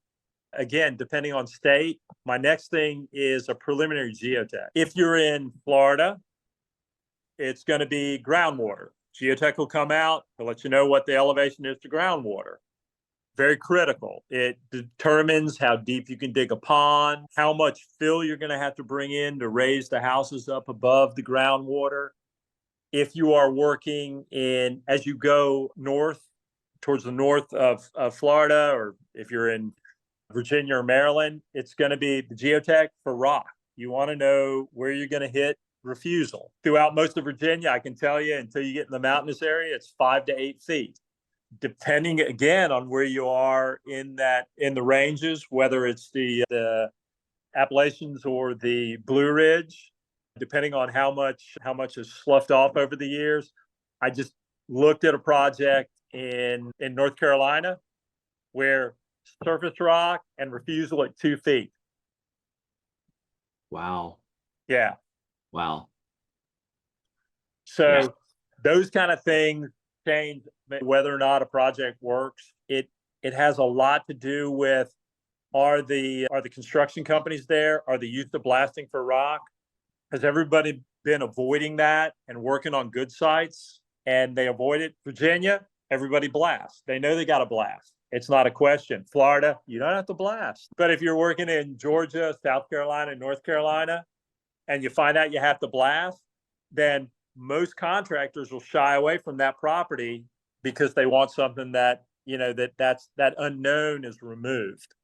state, my next thing is a preliminary geotech. If you're in Florida, it's going to be groundwater. Geotech will come out to let you know what the elevation is to groundwater. Very critical. It determines how deep you can dig a pond, how much fill you're going to have to bring in to raise the houses up above the groundwater. If you are working as you go north, towards the north of Florida, or if you're in Virginia or Maryland, it's going to be the geotech for rock. You want to know where you're going to hit refusal. Throughout most of Virginia, I can tell you, until you get in the mountainous area, it's 5 to 8 feet. Depending again on where you are in the ranges, whether it's the Appalachians or the Blue Ridge, depending on how much is sloughed off over the years. I just looked at a project in North Carolina where surface rock and refusal at 2 feet. Wow. Yeah. Wow. So Yeah. those kind of things change whether or not a project works. It has a lot to do with, are the construction companies there? Are they used to blasting for rock? Has everybody been avoiding that and working on good sites? And they avoid it. Virginia, everybody blasts. They know they got to blast. It's not a question. Florida, you don't have to blast. But if you're working in Georgia, South Carolina, North Carolina, and you find out you have to blast, then most contractors will shy away from that property because they want something that, that unknown is removed.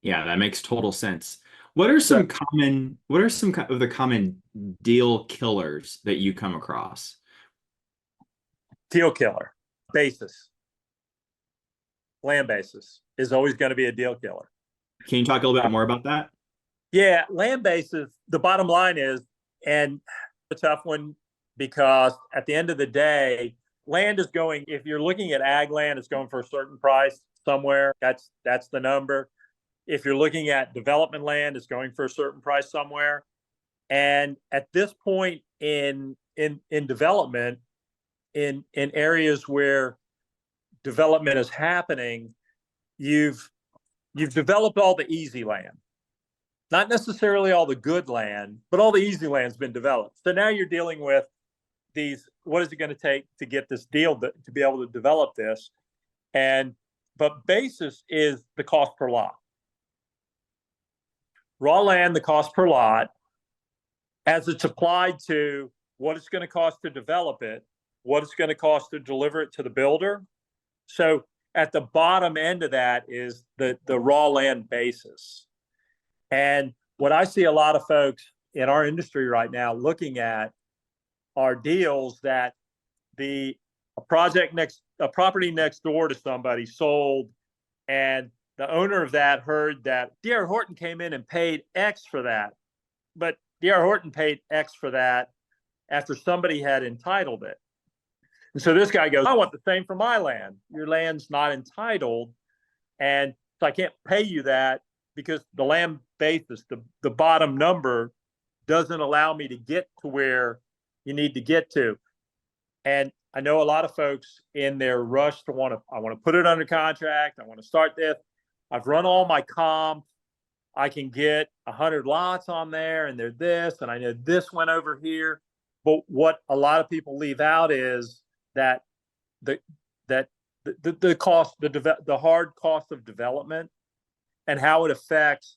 Yeah, that makes total sense. What are some of the common deal killers that you come across? Deal killer, basis, land basis is always going to be a deal killer. Can you talk a little bit more about that? Yeah, land basis, the bottom line is, and a tough one, because at the end of the day, land is going, if you're looking at ag land, it's going for a certain price somewhere. That's the number. If you're looking at development land, it's going for a certain price somewhere. And at this point in development, in areas where development is happening, you've developed all the easy land. Not necessarily all the good land, but all the easy land's been developed. So now you're dealing with these, what is it going to take to get this deal to be able to develop this? But basis is the cost per lot. Raw land, the cost per lot, as it's applied to what it's going to cost to develop it, what it's going to cost to deliver it to the builder. So at the bottom end of that is the raw land basis. And what I see a lot of folks in our industry right now looking at are deals that a property next door to somebody sold, and the owner of that heard that D.R. Horton came in and paid X for that. But D.R. Horton paid X for that after somebody had entitled it. And so this guy goes, I want the same for my land. Your land's not entitled, and so I can't pay you that because the land basis, the bottom number, doesn't allow me to get to where you need to get to. And I know a lot of folks in their rush I want to put it under contract. I want to start this. I've run all my comps. I can get 100 lots on there, and they're this, and I know this went over here. But what a lot of people leave out is that the cost, the hard cost of development, and how it affects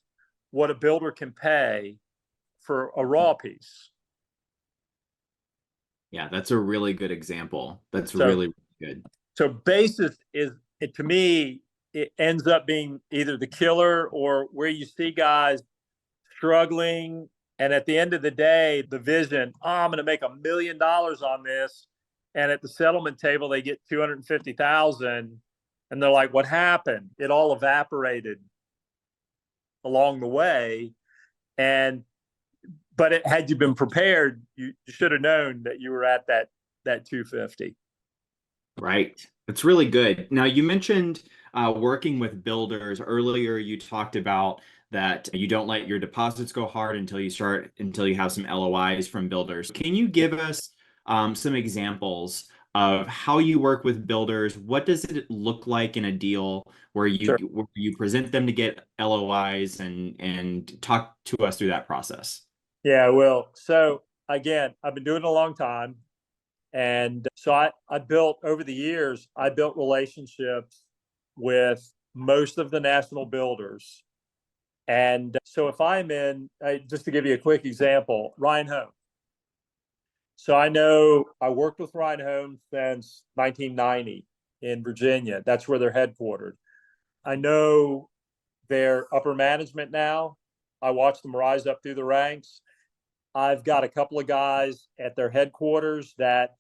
what a builder can pay for a raw piece. Yeah, that's a really good example. That's really good. So basis is, to me, it ends up being either the killer or where you see guys struggling. And at the end of the day, the vision, I'm going to make $1 million on this. And at the settlement table, they get 250,000. And they're like, what happened? It all evaporated along the way. But had you been prepared, you should have known that you were at that 250. Right. That's really good. Now, you mentioned working with builders earlier. You talked about that you don't let your deposits go hard until you have some LOIs from builders. Can you give us some examples of how you work with builders? What does it look like in a deal where you present them to get LOIs, and talk to us through that process? Yeah, well, so again, I've been doing it a long time. And so I built, over the years, I built relationships with most of the national builders. And so if I'm in, just to give you a quick example, Ryan Home. So I worked with Ryan Home since 1990 in Virginia. That's where they're headquartered. I know their upper management now. I watched them rise up through the ranks. I've got a couple of guys at their headquarters that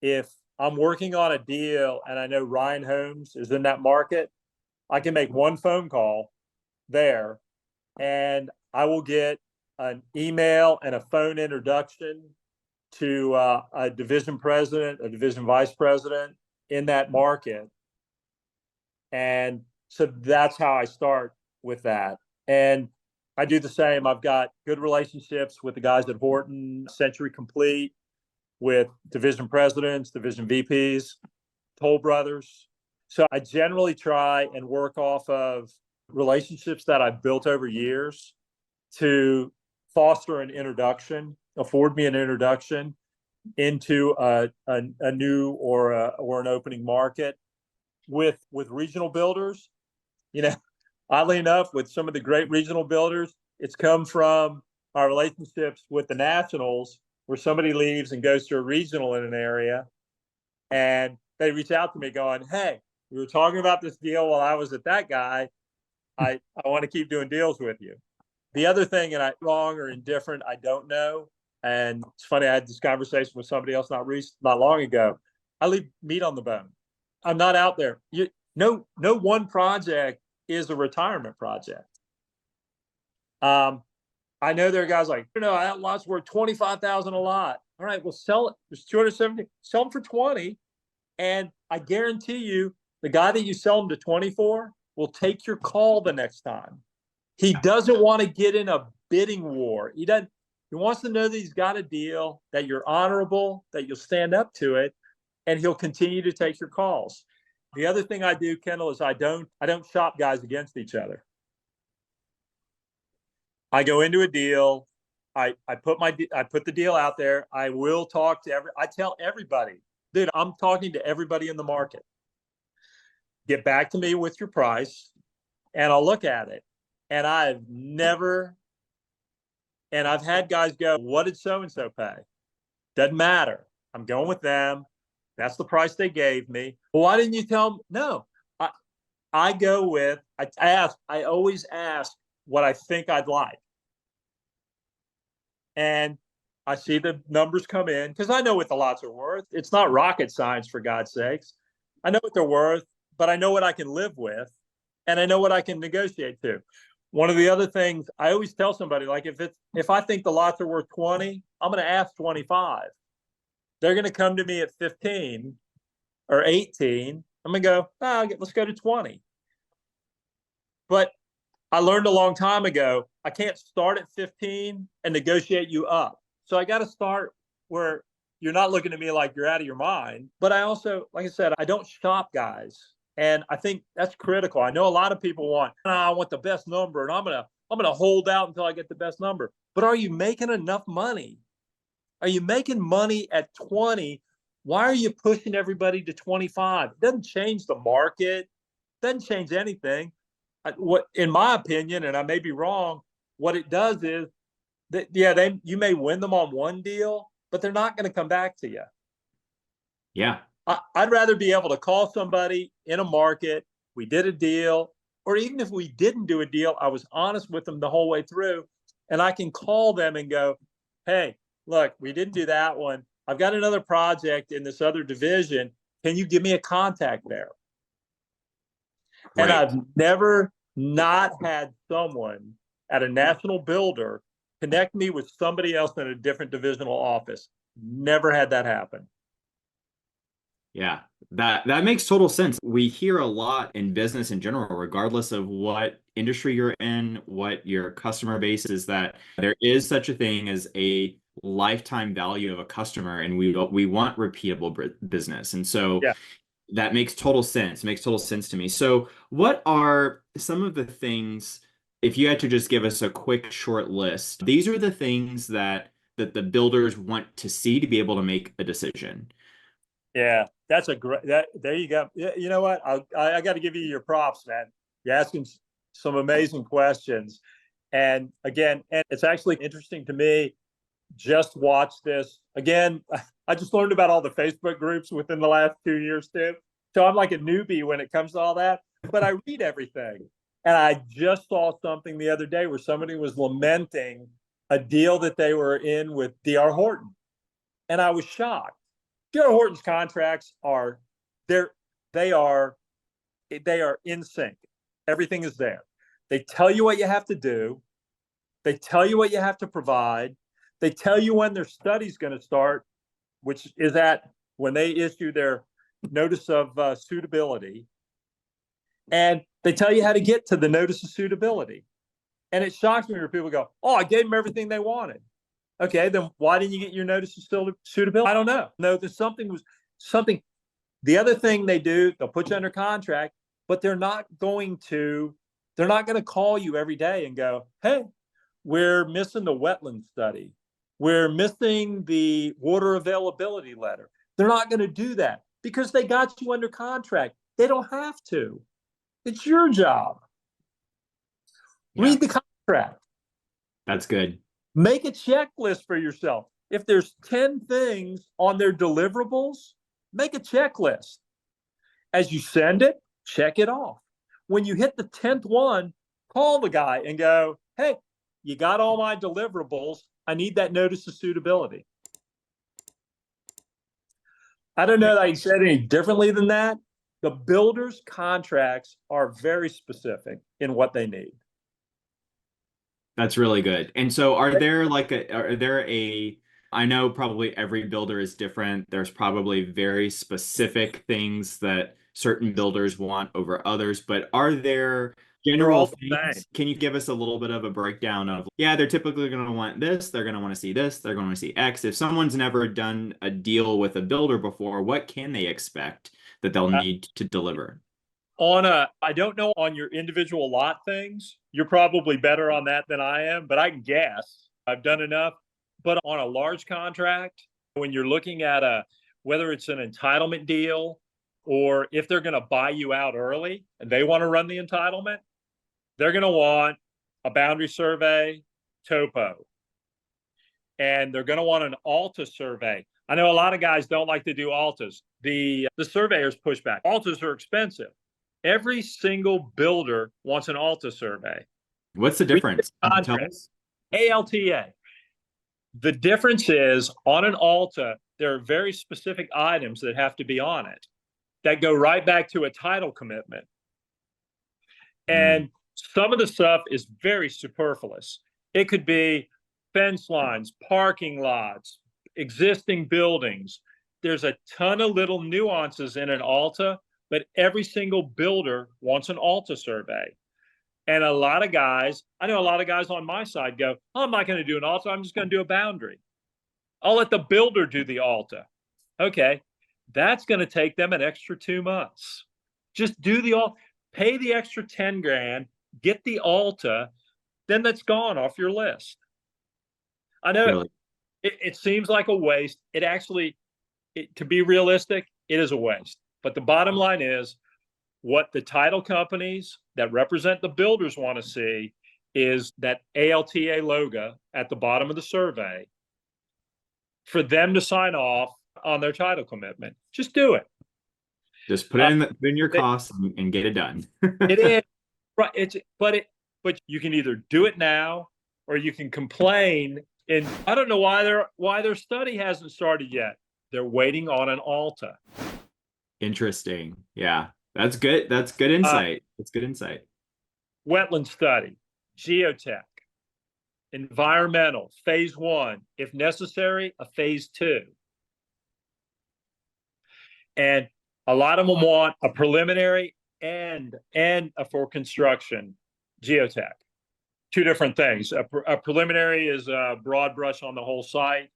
if I'm working on a deal and I know Ryan Holmes is in that market, I can make one phone call there and I will get an email and a phone introduction to a division president, a division vice president in that market. And so that's how I start with that. And I do the same. I've got good relationships with the guys at Horton, Century Complete, with division presidents, division VPs, Toll Brothers. So I generally try and work off of relationships that I've built over years to foster an introduction, afford me an introduction into a new or an opening market with regional builders. You know, oddly enough, with some of the great regional builders, it's come from our relationships with the nationals, where somebody leaves and goes to a regional in an area, and they reach out to me going, "Hey, we were talking about this deal while I was at that guy. I want to keep doing deals with you." The other thing, and I wrong or indifferent, I don't know. And it's funny, I had this conversation with somebody else not long ago. I leave meat on the bone. I'm not out there. No one project is a retirement project. I know there are guys like, that lot's worth $25,000 a lot. All right, well, sell it. There's 270. Sell them for 20, and I guarantee you, the guy that you sell them to 20 for will take your call the next time. He doesn't want to get in a bidding war. He doesn't. He wants to know that he's got a deal, that you're honorable, that you'll stand up to it, and he'll continue to take your calls. The other thing I do, Kendall, is I don't shop guys against each other. I go into a deal. I put the deal out there. I will talk to I tell everybody, dude, I'm talking to everybody in the market. Get back to me with your price, and I'll look at it. And I've had guys go, "What did so-and-so pay?" Doesn't matter. I'm going with them. That's the price they gave me. Well, why didn't you tell them? No, I go with, I always ask what I think I'd like. And I see the numbers come in, because I know what the lots are worth. It's not rocket science, for God's sakes. I know what they're worth, but I know what I can live with, and I know what I can negotiate to. One of the other things I always tell somebody, like, if I think the lots are worth 20, I'm going to ask 25. They're going to come to me at 15 or 18. I'm going to go, let's go to 20. But I learned a long time ago, I can't start at 15 and negotiate you up. So I got to start where you're not looking at me like you're out of your mind. But I also, like I said, I don't shop guys. And I think that's critical. I know a lot of people want, I want the best number, and I'm gonna hold out until I get the best number. But are you making enough money? Are you making money at 20? Why are you pushing everybody to 25? It doesn't change the market. Doesn't change anything. What, in my opinion, and I may be wrong, what it does is that, you may win them on one deal, but they're not going to come back to you. Yeah. I'd rather be able to call somebody in a market, we did a deal, or even if we didn't do a deal, I was honest with them the whole way through, and I can call them and go, "Hey, look, we didn't do that one. I've got another project in this other division. Can you give me a contact there?" Right. And I've never not had someone at a national builder connect me with somebody else in a different divisional office. Never had that happen. Yeah, that makes total sense. We hear a lot in business in general, regardless of what industry you're in, what your customer base is, that there is such a thing as a lifetime value of a customer, and we want repeatable business. And so that makes total sense. It makes total sense to me. So what are some of the things, if you had to just give us a quick short list, these are the things that the builders want to see to be able to make a decision? Yeah, that's a great, there you go. You know what? I got to give you your props, man. You're asking some amazing questions. And again, and it's actually interesting to me, just watch this. Again, I just learned about all the Facebook groups within the last 2 years too. So I'm like a newbie when it comes to all that, but I read everything. And I just saw something the other day where somebody was lamenting a deal that they were in with D.R. Horton. And I was shocked. D.R. Horton's contracts are they are in sync. Everything is there. They tell you what you have to do. They tell you what you have to provide. They tell you when their study's going to start, which is when they issue their notice of suitability. And they tell you how to get to the notice of suitability. And it shocks me when people go, "Oh, I gave them everything they wanted." Okay, then why didn't you get your notice of suitability? I don't know. No, there's something The other thing they do, they'll put you under contract, but they're not going to call you every day and go, hey, we're missing the wetland study. We're missing the water availability letter. They're not going to do that because they got you under contract. They don't have to. It's your job. Yeah. Read the contract. That's good. Make a checklist for yourself. If there's 10 things on their deliverables, make a checklist. As you send it, check it off. When you hit the 10th one, call the guy and go, hey, you got all my deliverables. I need that notice of suitability. I don't know that I said any differently than that. The builder's contracts are very specific in what they need. That's really good. And so are there I know probably every builder is different. There's probably very specific things that certain builders want over others, but are there general things? Can you give us a little bit of a breakdown of, yeah, they're typically going to want this, they're going to want to see this, they're going to see X. If someone's never done a deal with a builder before, what can they expect that they'll need to deliver? I don't know on your individual lot things, you're probably better on that than I am, but I can guess. I've done enough. But on a large contract, when you're looking at whether it's an entitlement deal or if they're going to buy you out early and they want to run the entitlement, they're going to want a boundary survey, topo, and they're going to want an ALTA survey. I know a lot of guys don't like to do ALTAs. The surveyors push back. ALTAs are expensive. Every single builder wants an ALTA survey. What's the difference? ALTA. The difference is on an ALTA, there are very specific items that have to be on it that go right back to a title commitment. And some of the stuff is very superfluous. It could be fence lines, parking lots, existing buildings. There's a ton of little nuances in an ALTA, but every single builder wants an ALTA survey. And I know a lot of guys on my side go, oh, I'm not going to do an ALTA. I'm just going to do a boundary. I'll let the builder do the ALTA. Okay. That's going to take them an extra 2 months. Just do the ALTA, pay the extra 10 grand, get the ALTA, then that's gone off your list. I know really? it seems like a waste. To be realistic, it is a waste. But the bottom line is, what the title companies that represent the builders want to see is that ALTA logo at the bottom of the survey for them to sign off on their title commitment. Just do it. Just put it in your costs and get it done. It is right. But you can either do it now or you can complain. And I don't know why their study hasn't started yet. They're waiting on an ALTA. Interesting. Yeah. That's good. That's good insight. That's good insight. Wetland study, geotech, environmental, phase 1, if necessary, a phase 2. And a lot of them want a preliminary and a for construction geotech. Two different things. A preliminary is a broad brush on the whole site,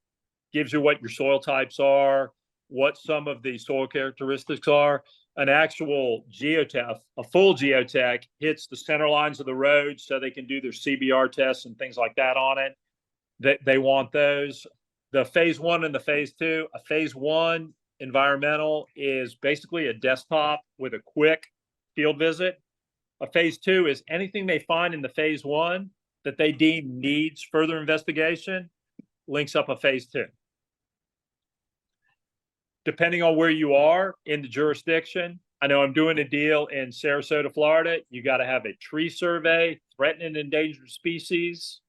gives you what your soil types are, what some of the soil characteristics are. An actual geotech, a full geotech, hits the center lines of the road so they can do their CBR tests and things like that on it. They want those. The phase 1 and the phase 2, a phase 1 environmental is basically a desktop with a quick field visit. A phase 2 is anything they find in the phase 1 that they deem needs further investigation, links up a phase 2. Depending on where you are in the jurisdiction, I know I'm doing a deal in Sarasota, Florida. You got to have a tree survey, threatened and endangered species.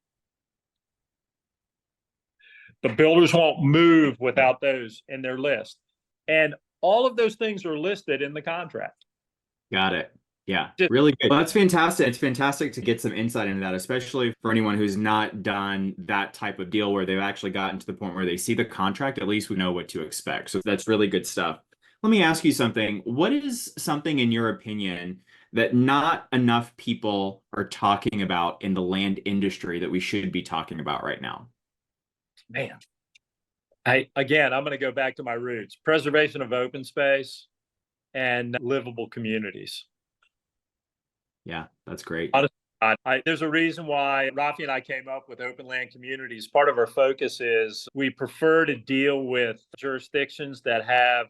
The builders won't move without those in their list. And all of those things are listed in the contract. Got it. Yeah, really good. Well, that's fantastic. It's fantastic to get some insight into that, especially for anyone who's not done that type of deal where they've actually gotten to the point where they see the contract. At least we know what to expect. So that's really good stuff. Let me ask you something. What is something, in your opinion, that not enough people are talking about in the land industry that we should be talking about right now? Man, I'm going to go back to my roots. Preservation of open space. and livable communities. Yeah, that's great. Honestly, there's a reason why Rafi and I came up with open land communities. Part of our focus is we prefer to deal with jurisdictions that have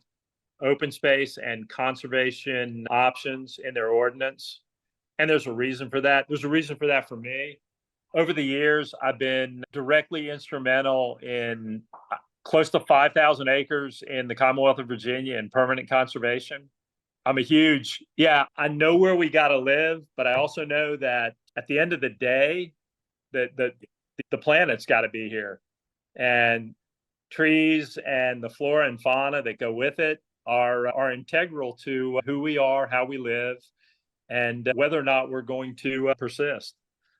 open space and conservation options in their ordinance. And there's a reason for that. There's a reason for that for me. Over the years, I've been directly instrumental in close to 5,000 acres in the Commonwealth of Virginia in permanent conservation. I know where we got to live, but I also know that at the end of the day, the planet's got to be here. And trees and the flora and fauna that go with it are integral to who we are, how we live, and whether or not we're going to persist.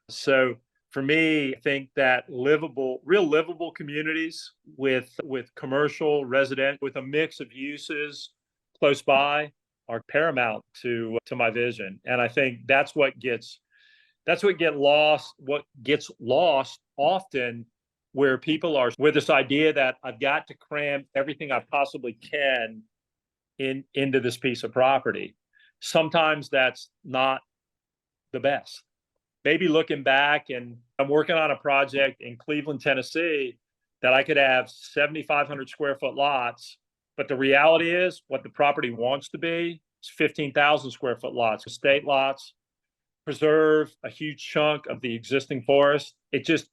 So for me, I think that real livable communities with commercial, resident, with a mix of uses close by are paramount to my vision. And I think that's what gets lost often, where people are with this idea that I've got to cram everything I possibly can into this piece of property. Sometimes that's not the best. Maybe looking back, and I'm working on a project in Cleveland, Tennessee, that I could have 7,500 square foot lots. But the reality is what the property wants to be is 15,000 square foot lots, estate lots, preserve a huge chunk of the existing forest. To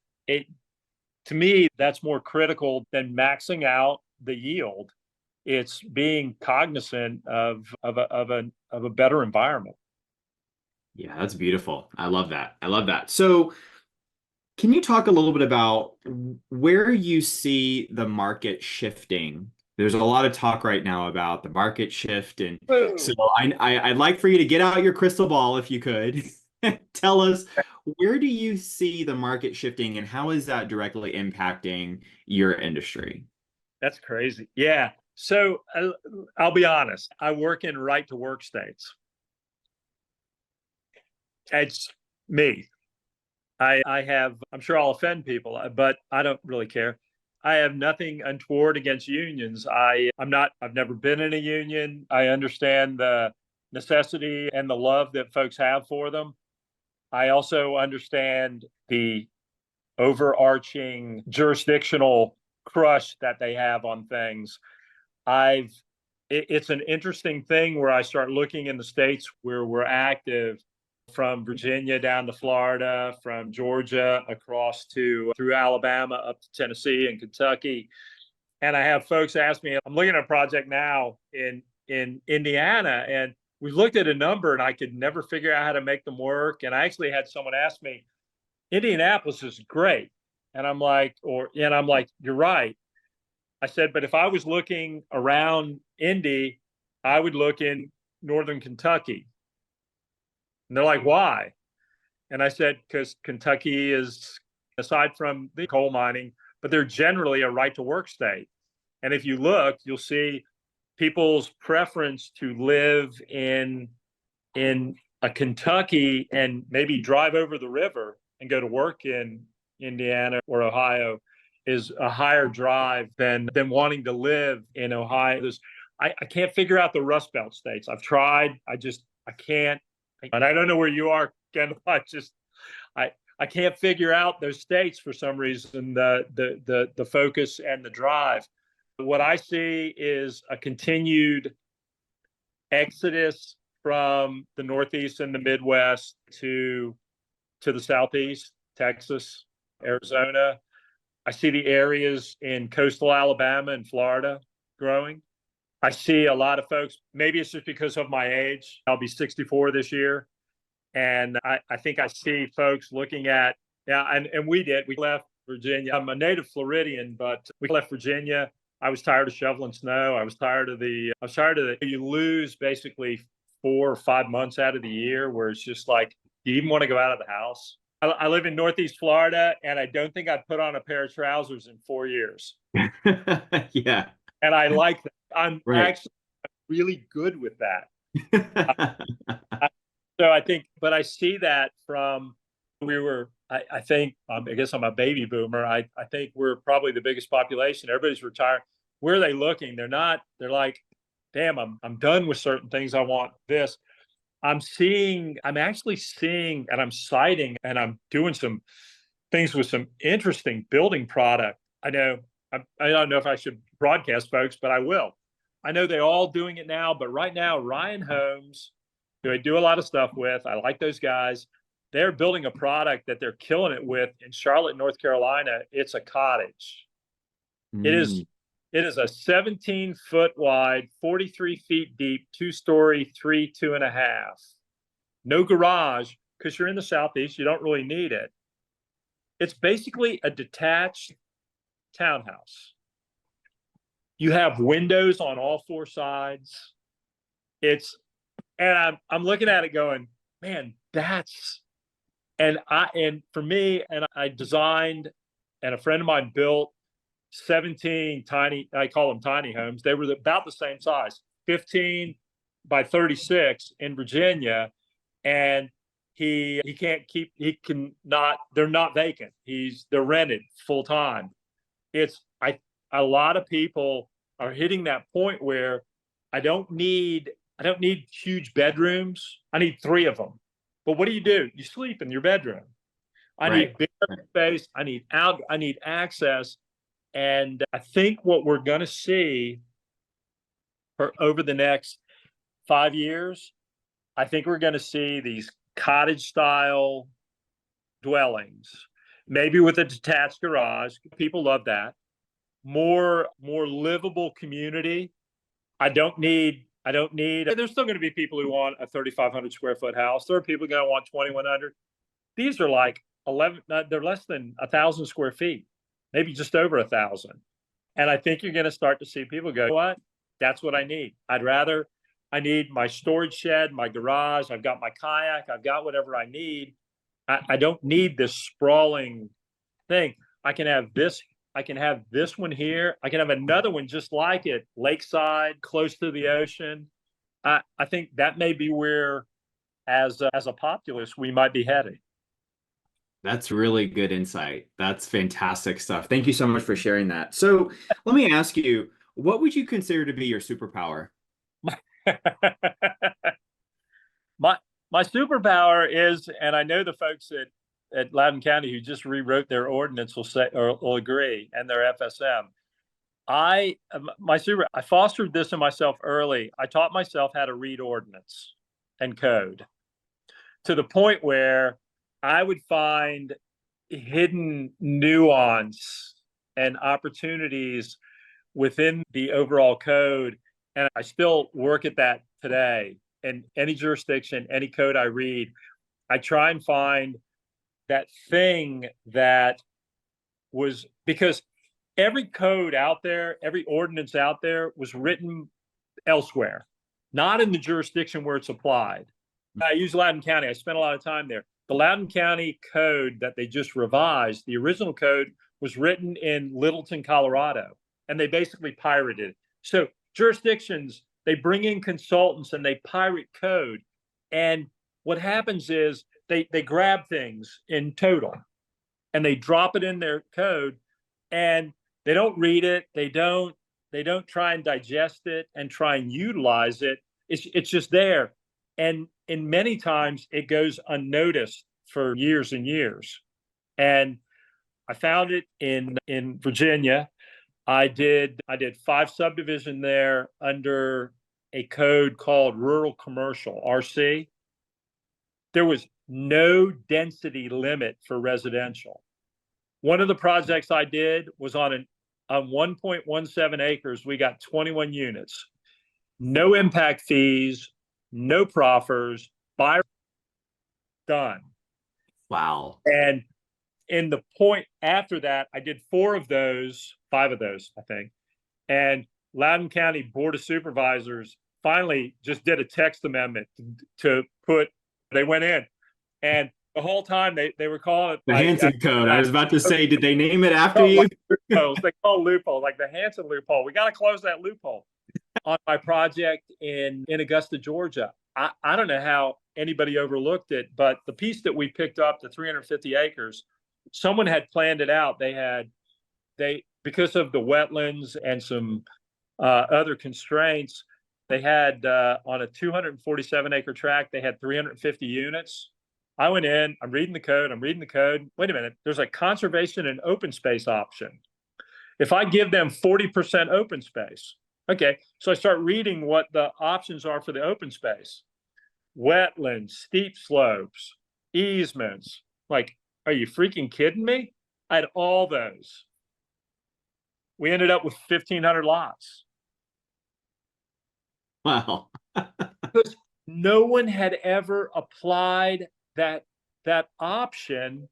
me, that's more critical than maxing out the yield. It's being cognizant of a better environment. Yeah, that's beautiful. I love that. I love that. So, can you talk a little bit about where you see the market shifting? There's a lot of talk right now about the market shift, and so I'd like for you to get out your crystal ball if you could. Tell us, where do you see the market shifting, and how is that directly impacting your industry? That's crazy. Yeah. So I'll be honest. I work in right to work states. It's me. I have, I'm sure I'll offend people, but I don't really care. I have nothing untoward against unions. I've never been in a union. I understand the necessity and the love that folks have for them. I also understand the overarching jurisdictional crush that they have on things. It's an interesting thing where I start looking in the states where we're active, from Virginia down to Florida, from Georgia across through Alabama up to Tennessee and Kentucky. And I have folks ask me, I'm looking at a project now in Indiana, and we looked at a number and I could never figure out how to make them work. And I actually had someone ask me, Indianapolis is great. And I'm like, you're right. I said, but if I was looking around Indy, I would look in Northern Kentucky. And they're like, why? And I said, because Kentucky is, aside from the coal mining, but they're generally a right to work state. And if you look, you'll see people's preference to live in a Kentucky and maybe drive over the river and go to work in Indiana or Ohio is a higher drive than wanting to live in Ohio. I can't figure out the Rust Belt states. I've tried. I can't. And I don't know where you are, Kendall. I can't figure out those states for some reason, the focus and the drive. What I see is a continued exodus from the Northeast and the Midwest to the Southeast, Texas, Arizona. I see the areas in coastal Alabama and Florida growing. I see a lot of folks, maybe it's just because of my age. I'll be 64 this year. And I think I see folks looking at, and we left Virginia. I'm a native Floridian, but we left Virginia. I was tired of shoveling snow. I was tired of you lose basically 4 or 5 months out of the year where it's just like, do you even want to go out of the house? I live in Northeast Florida, and I don't think I've put on a pair of trousers in 4 years. Yeah. And I like that. I'm right. actually really good with that. So I think, but I see that from I think, I guess I'm a baby boomer. I think we're probably the biggest population. Everybody's retired. Where are they looking? They're like, damn, I'm done with certain things. I want this. I'm actually seeing, and I'm citing, and I'm doing some things with some interesting building product. I know, I don't know if I should broadcast folks, but I will. I know they're all doing it now, but right now, Ryan Homes, who I do a lot of stuff with, I like those guys. They're building a product that they're killing it with in Charlotte, North Carolina. It's a cottage. It is Mm. it is a 17-foot wide, 43 feet deep, 2-story, 2.5. No garage, because you're in the Southeast, you don't really need it. It's basically a detached townhouse. You have windows on all 4 sides. And I'm looking at it going, man, and for me, and I designed, and a friend of mine built 17 tiny, I call them tiny homes. They were about the same size, 15 by 36 in Virginia. And he they're not vacant. They're rented full time. A lot of people are hitting that point where I don't need huge bedrooms. I need 3 of them. But what do? You sleep in your bedroom. I Right. need bigger space. I need access. And I think what we're going to see over the next 5 years, I think we're going to see these cottage style dwellings, maybe with a detached garage. People love that. More livable community. There's still going to be people who want a 3,500 square foot house. There are people going to want 2,100. These are like 11, they're less than 1,000 square feet, maybe just over 1,000. And I think you're going to start to see people go, what? That's what I need. I need my storage shed, my garage. I've got my kayak. I've got whatever I need. I don't need this sprawling thing. I can have this one here. I can have another one just like it, lakeside, close to the ocean. I think that may be where, as a populace, we might be heading. That's really good insight. That's fantastic stuff. Thank you so much for sharing that. So let me ask you, what would you consider to be your superpower? My superpower is, and I know the folks at Loudoun County who just rewrote their ordinance will agree, and their FSM. I fostered this in myself early. I taught myself how to read ordinance and code to the point where I would find hidden nuance and opportunities within the overall code. And I still work at that today. In any jurisdiction, any code I read, I try and find that thing that was, because every code out there, every ordinance out there was written elsewhere, not in the jurisdiction where it's applied. I use Loudoun County. I spent a lot of time there. The Loudoun County code that they just revised, the original code was written in Littleton, Colorado, and they basically pirated it. So jurisdictions, they bring in consultants and they pirate code. And what happens is they grab things in total and they drop it in their code, and they don't read it. They don't try and digest it and try and utilize it. It's just there. And in many times it goes unnoticed for years and years. And I found it in Virginia. I did 5 subdivision there under a code called rural commercial, RC. There was no density limit for residential. One of the projects I did was on 1.17 acres. We got 21 units, no impact fees, no proffers, buy done. Wow. And in the point after that, I did 5 of those, I think. And Loudoun County Board of Supervisors finally just did a text amendment to put, they went in. And the whole time they were calling it The Hansen code. I was about to say, did they name it after you? Like loopholes. They call loophole, like the Hansen loophole. We got to close that loophole. On my project in Augusta, Georgia, I don't know how anybody overlooked it, but the piece that we picked up, the 350 acres, someone had planned it out. Because of the wetlands and some other constraints, They had on a 247 acre tract, they had 350 units. I went in, I'm reading the code. Wait a minute, there's a conservation and open space option. If I give them 40% open space, okay, so I start reading what the options are for the open space. Wetlands, steep slopes, easements. Like, are you freaking kidding me? I had all those. We ended up with 1,500 lots. Wow. Because no one had ever applied that option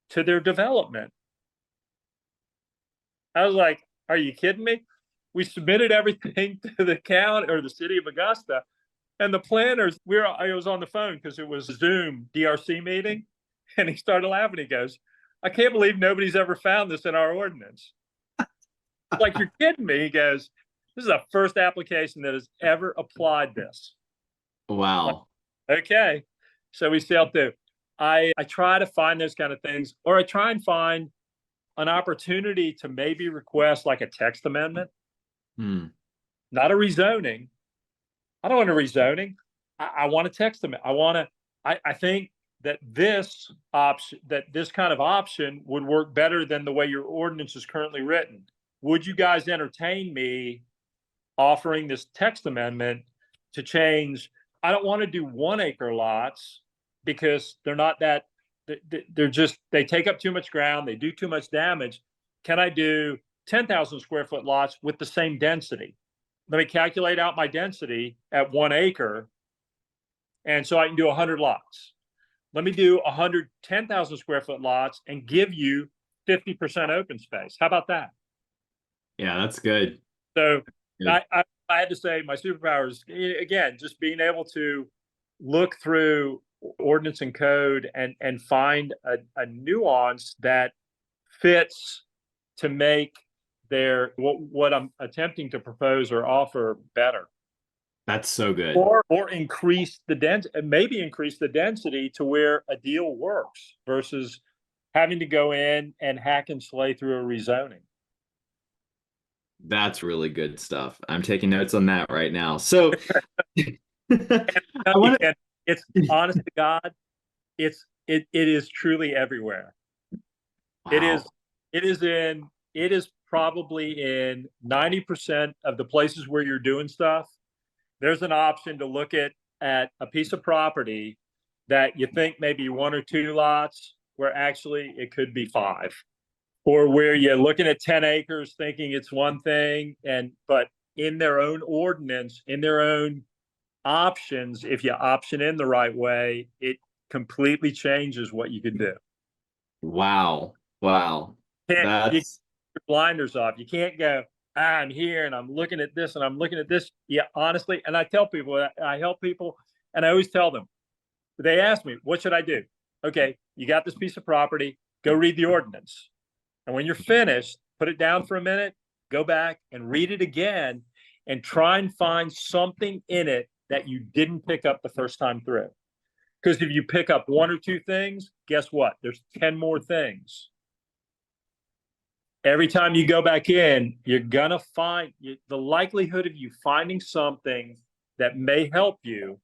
to their development. I was like, are you kidding me? We submitted everything to the county or the city of Augusta, and the planners, I was on the phone because it was a Zoom DRC meeting, and he started laughing. He goes, I can't believe nobody's ever found this in our ordinance. Like, you're kidding me. He goes, this is the first application that has ever applied this. Wow. Like, okay. So we sailed through. I try to find those kind of things, or I try and find an opportunity to maybe request like a text amendment, not a rezoning. I don't want a rezoning. I want a text amendment. I think that this option, that this kind of option would work better than the way your ordinance is currently written. Would you guys entertain me offering this text amendment to change? I don't want to do 1 acre lots because they're not that, they take up too much ground. They do too much damage. Can I do 10,000 square foot lots with the same density? Let me calculate out my density at 1 acre. And so I can do 100 lots. Let me do 110,000 square foot lots and give you 50% open space. How about that? Yeah, that's good. So good. I had to say my superpowers, again, just being able to look through ordinance and code and find a nuance that fits to make what I'm attempting to propose or offer better. That's so good. Or increase the density to where a deal works versus having to go in and hack and slay through a rezoning. That's really good stuff. I'm taking notes on that right now. So it's honest to God, it is truly everywhere. Wow. It is probably in 90% of the places where you're doing stuff. There's an option to look at a piece of property that you think maybe 1 or 2 lots, where actually it could be 5. Or where you're looking at 10 acres thinking it's one thing, but in their own ordinance, in their own options, if you option in the right way, it completely changes what you can do. Wow. You That's your blinders off. You can't go, I'm here and I'm looking at this and I'm looking at this. Yeah, honestly, and I tell people, I help people, and I always tell them, they ask me, what should I do? Okay, you got this piece of property, go read the ordinance. And when you're finished, put it down for a minute, go back and read it again, and try and find something in it that you didn't pick up the first time through. Because if you pick up 1 or 2 things, guess what? There's 10 more things. Every time you go back in, you're going to find the likelihood of you finding something that may help you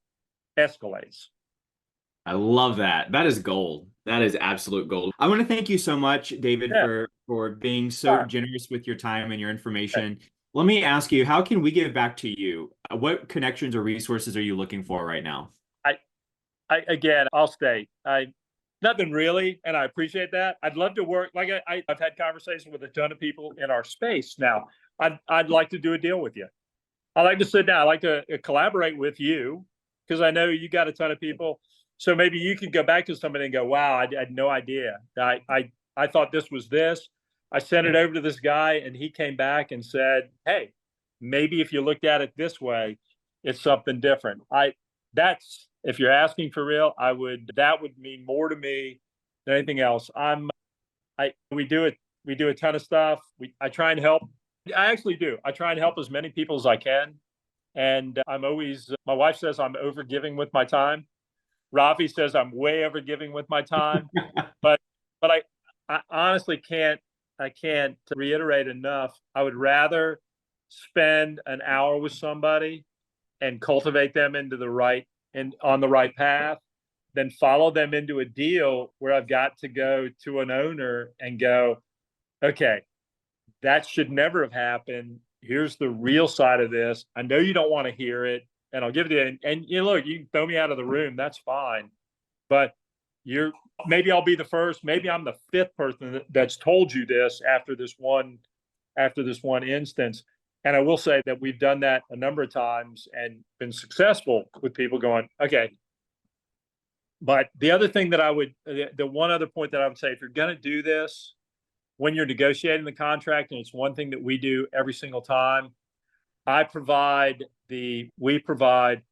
escalates. I love that. That is gold. That is absolute gold. I want to thank you so much, David, for being so generous with your time and your information. Let me ask you, how can we give back to you? What connections or resources are you looking for right now? Again, I'll state, nothing really, and I appreciate that. I'd love to work. Like I've had conversations with a ton of people in our space now. I'd like to do a deal with you. I like to sit down. I like to collaborate with you because I know you got a ton of people. So maybe you could go back to somebody and go, wow, I had no idea. I thought this was this. I sent it over to this guy and he came back and said, hey, maybe if you looked at it this way, it's something different. If you're asking for real, that would mean more to me than anything else. We do a ton of stuff. I try and help. I actually do. I try and help as many people as I can. And my wife says I'm over giving with my time. Rafi says I'm way over giving with my time, but I honestly can't reiterate enough. I would rather spend an hour with somebody and cultivate them into the right and on the right path, then follow them into a deal where I've got to go to an owner and go, okay, that should never have happened. Here's the real side of this. I know you don't want to hear it, and I'll give it to you. And you know, look, you can throw me out of the room. That's fine. But maybe I'll be the first, maybe I'm the fifth person that's told you this after this one instance. And I will say that we've done that a number of times and been successful with people going, okay. But the other thing that the one other point that I would say, if you're going to do this, when you're negotiating the contract, and it's one thing that we do every single time, we provide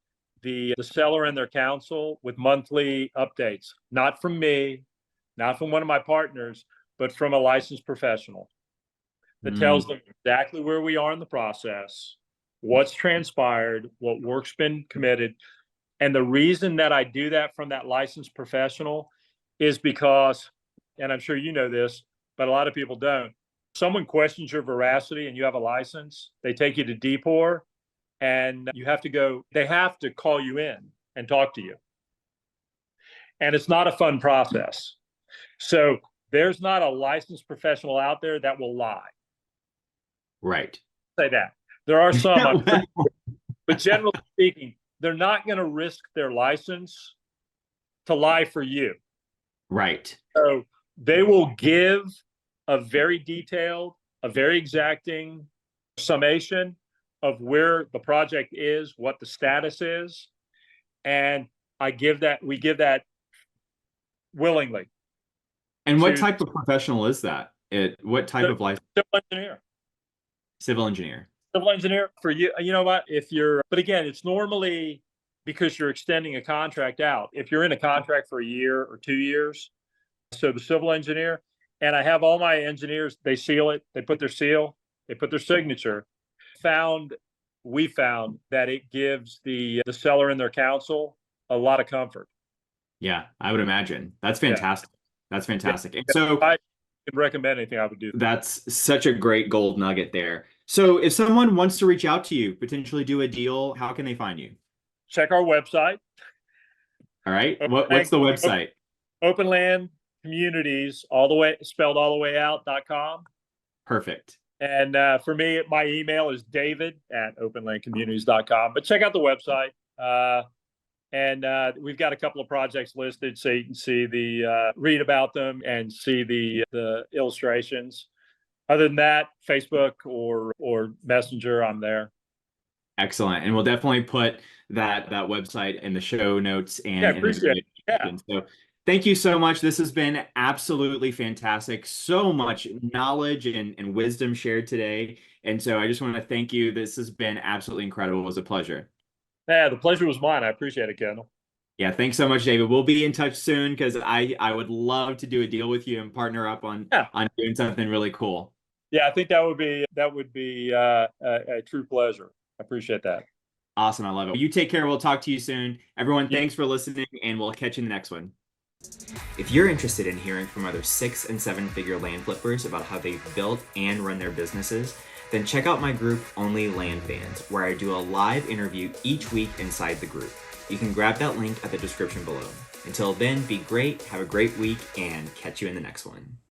the seller and their counsel with monthly updates, not from me, not from one of my partners, but from a licensed professional that tells them exactly where we are in the process, what's transpired, what work's been committed. And the reason that I do that from that licensed professional is because, and I'm sure you know this, but a lot of people don't. Someone questions your veracity and you have a license, they take you to DPOR, and they have to call you in and talk to you. And it's not a fun process. So there's not a licensed professional out there that will lie. Right. Say that. There are some, but generally speaking, they're not going to risk their license to lie for you. Right. So they will give a very detailed, a very exacting summation of where the project is, what the status is. And we give that willingly. And what type of professional is that? What type of license? Civil engineer. Civil engineer. Civil engineer for you. You know what? But again, it's normally because you're extending a contract out. If you're in a contract for a year or 2 years, so the civil engineer, and I have all my engineers, they seal it, they put their seal, they put their signature. We found that it gives the seller and their counsel a lot of comfort. Yeah, I would imagine. That's fantastic. Yeah. That's fantastic. And so I could recommend anything, I would do. That's such a great gold nugget there. So if someone wants to reach out to you, potentially do a deal, how can they find you? Check our website. All right. What's the website? Open Land Communities, spelled all the way out.com. Perfect. And for me, my email is david@openlandcommunities.com. But check out the website. And we've got a couple of projects listed, so you can see read about them and see the illustrations. Other than that, Facebook or Messenger, I'm there. Excellent. And we'll definitely put that website in the show notes and appreciate it. Yeah. So thank you so much. This has been absolutely fantastic. So much knowledge and wisdom shared today. And so I just want to thank you. This has been absolutely incredible. It was a pleasure. Yeah, the pleasure was mine. I appreciate it, Kendall. Yeah, thanks so much, David. We'll be in touch soon because I would love to do a deal with you and partner up on doing something really cool. Yeah, I think that would be a true pleasure. I appreciate that. Awesome. I love it. You take care. We'll talk to you soon. Everyone, thanks for listening, and we'll catch you in the next one. If you're interested in hearing from other 6- and 7-figure land flippers about how they've built and run their businesses, then check out my group, Only Land Fans, where I do a live interview each week inside the group. You can grab that link at the description below. Until then, be great, have a great week, and catch you in the next one.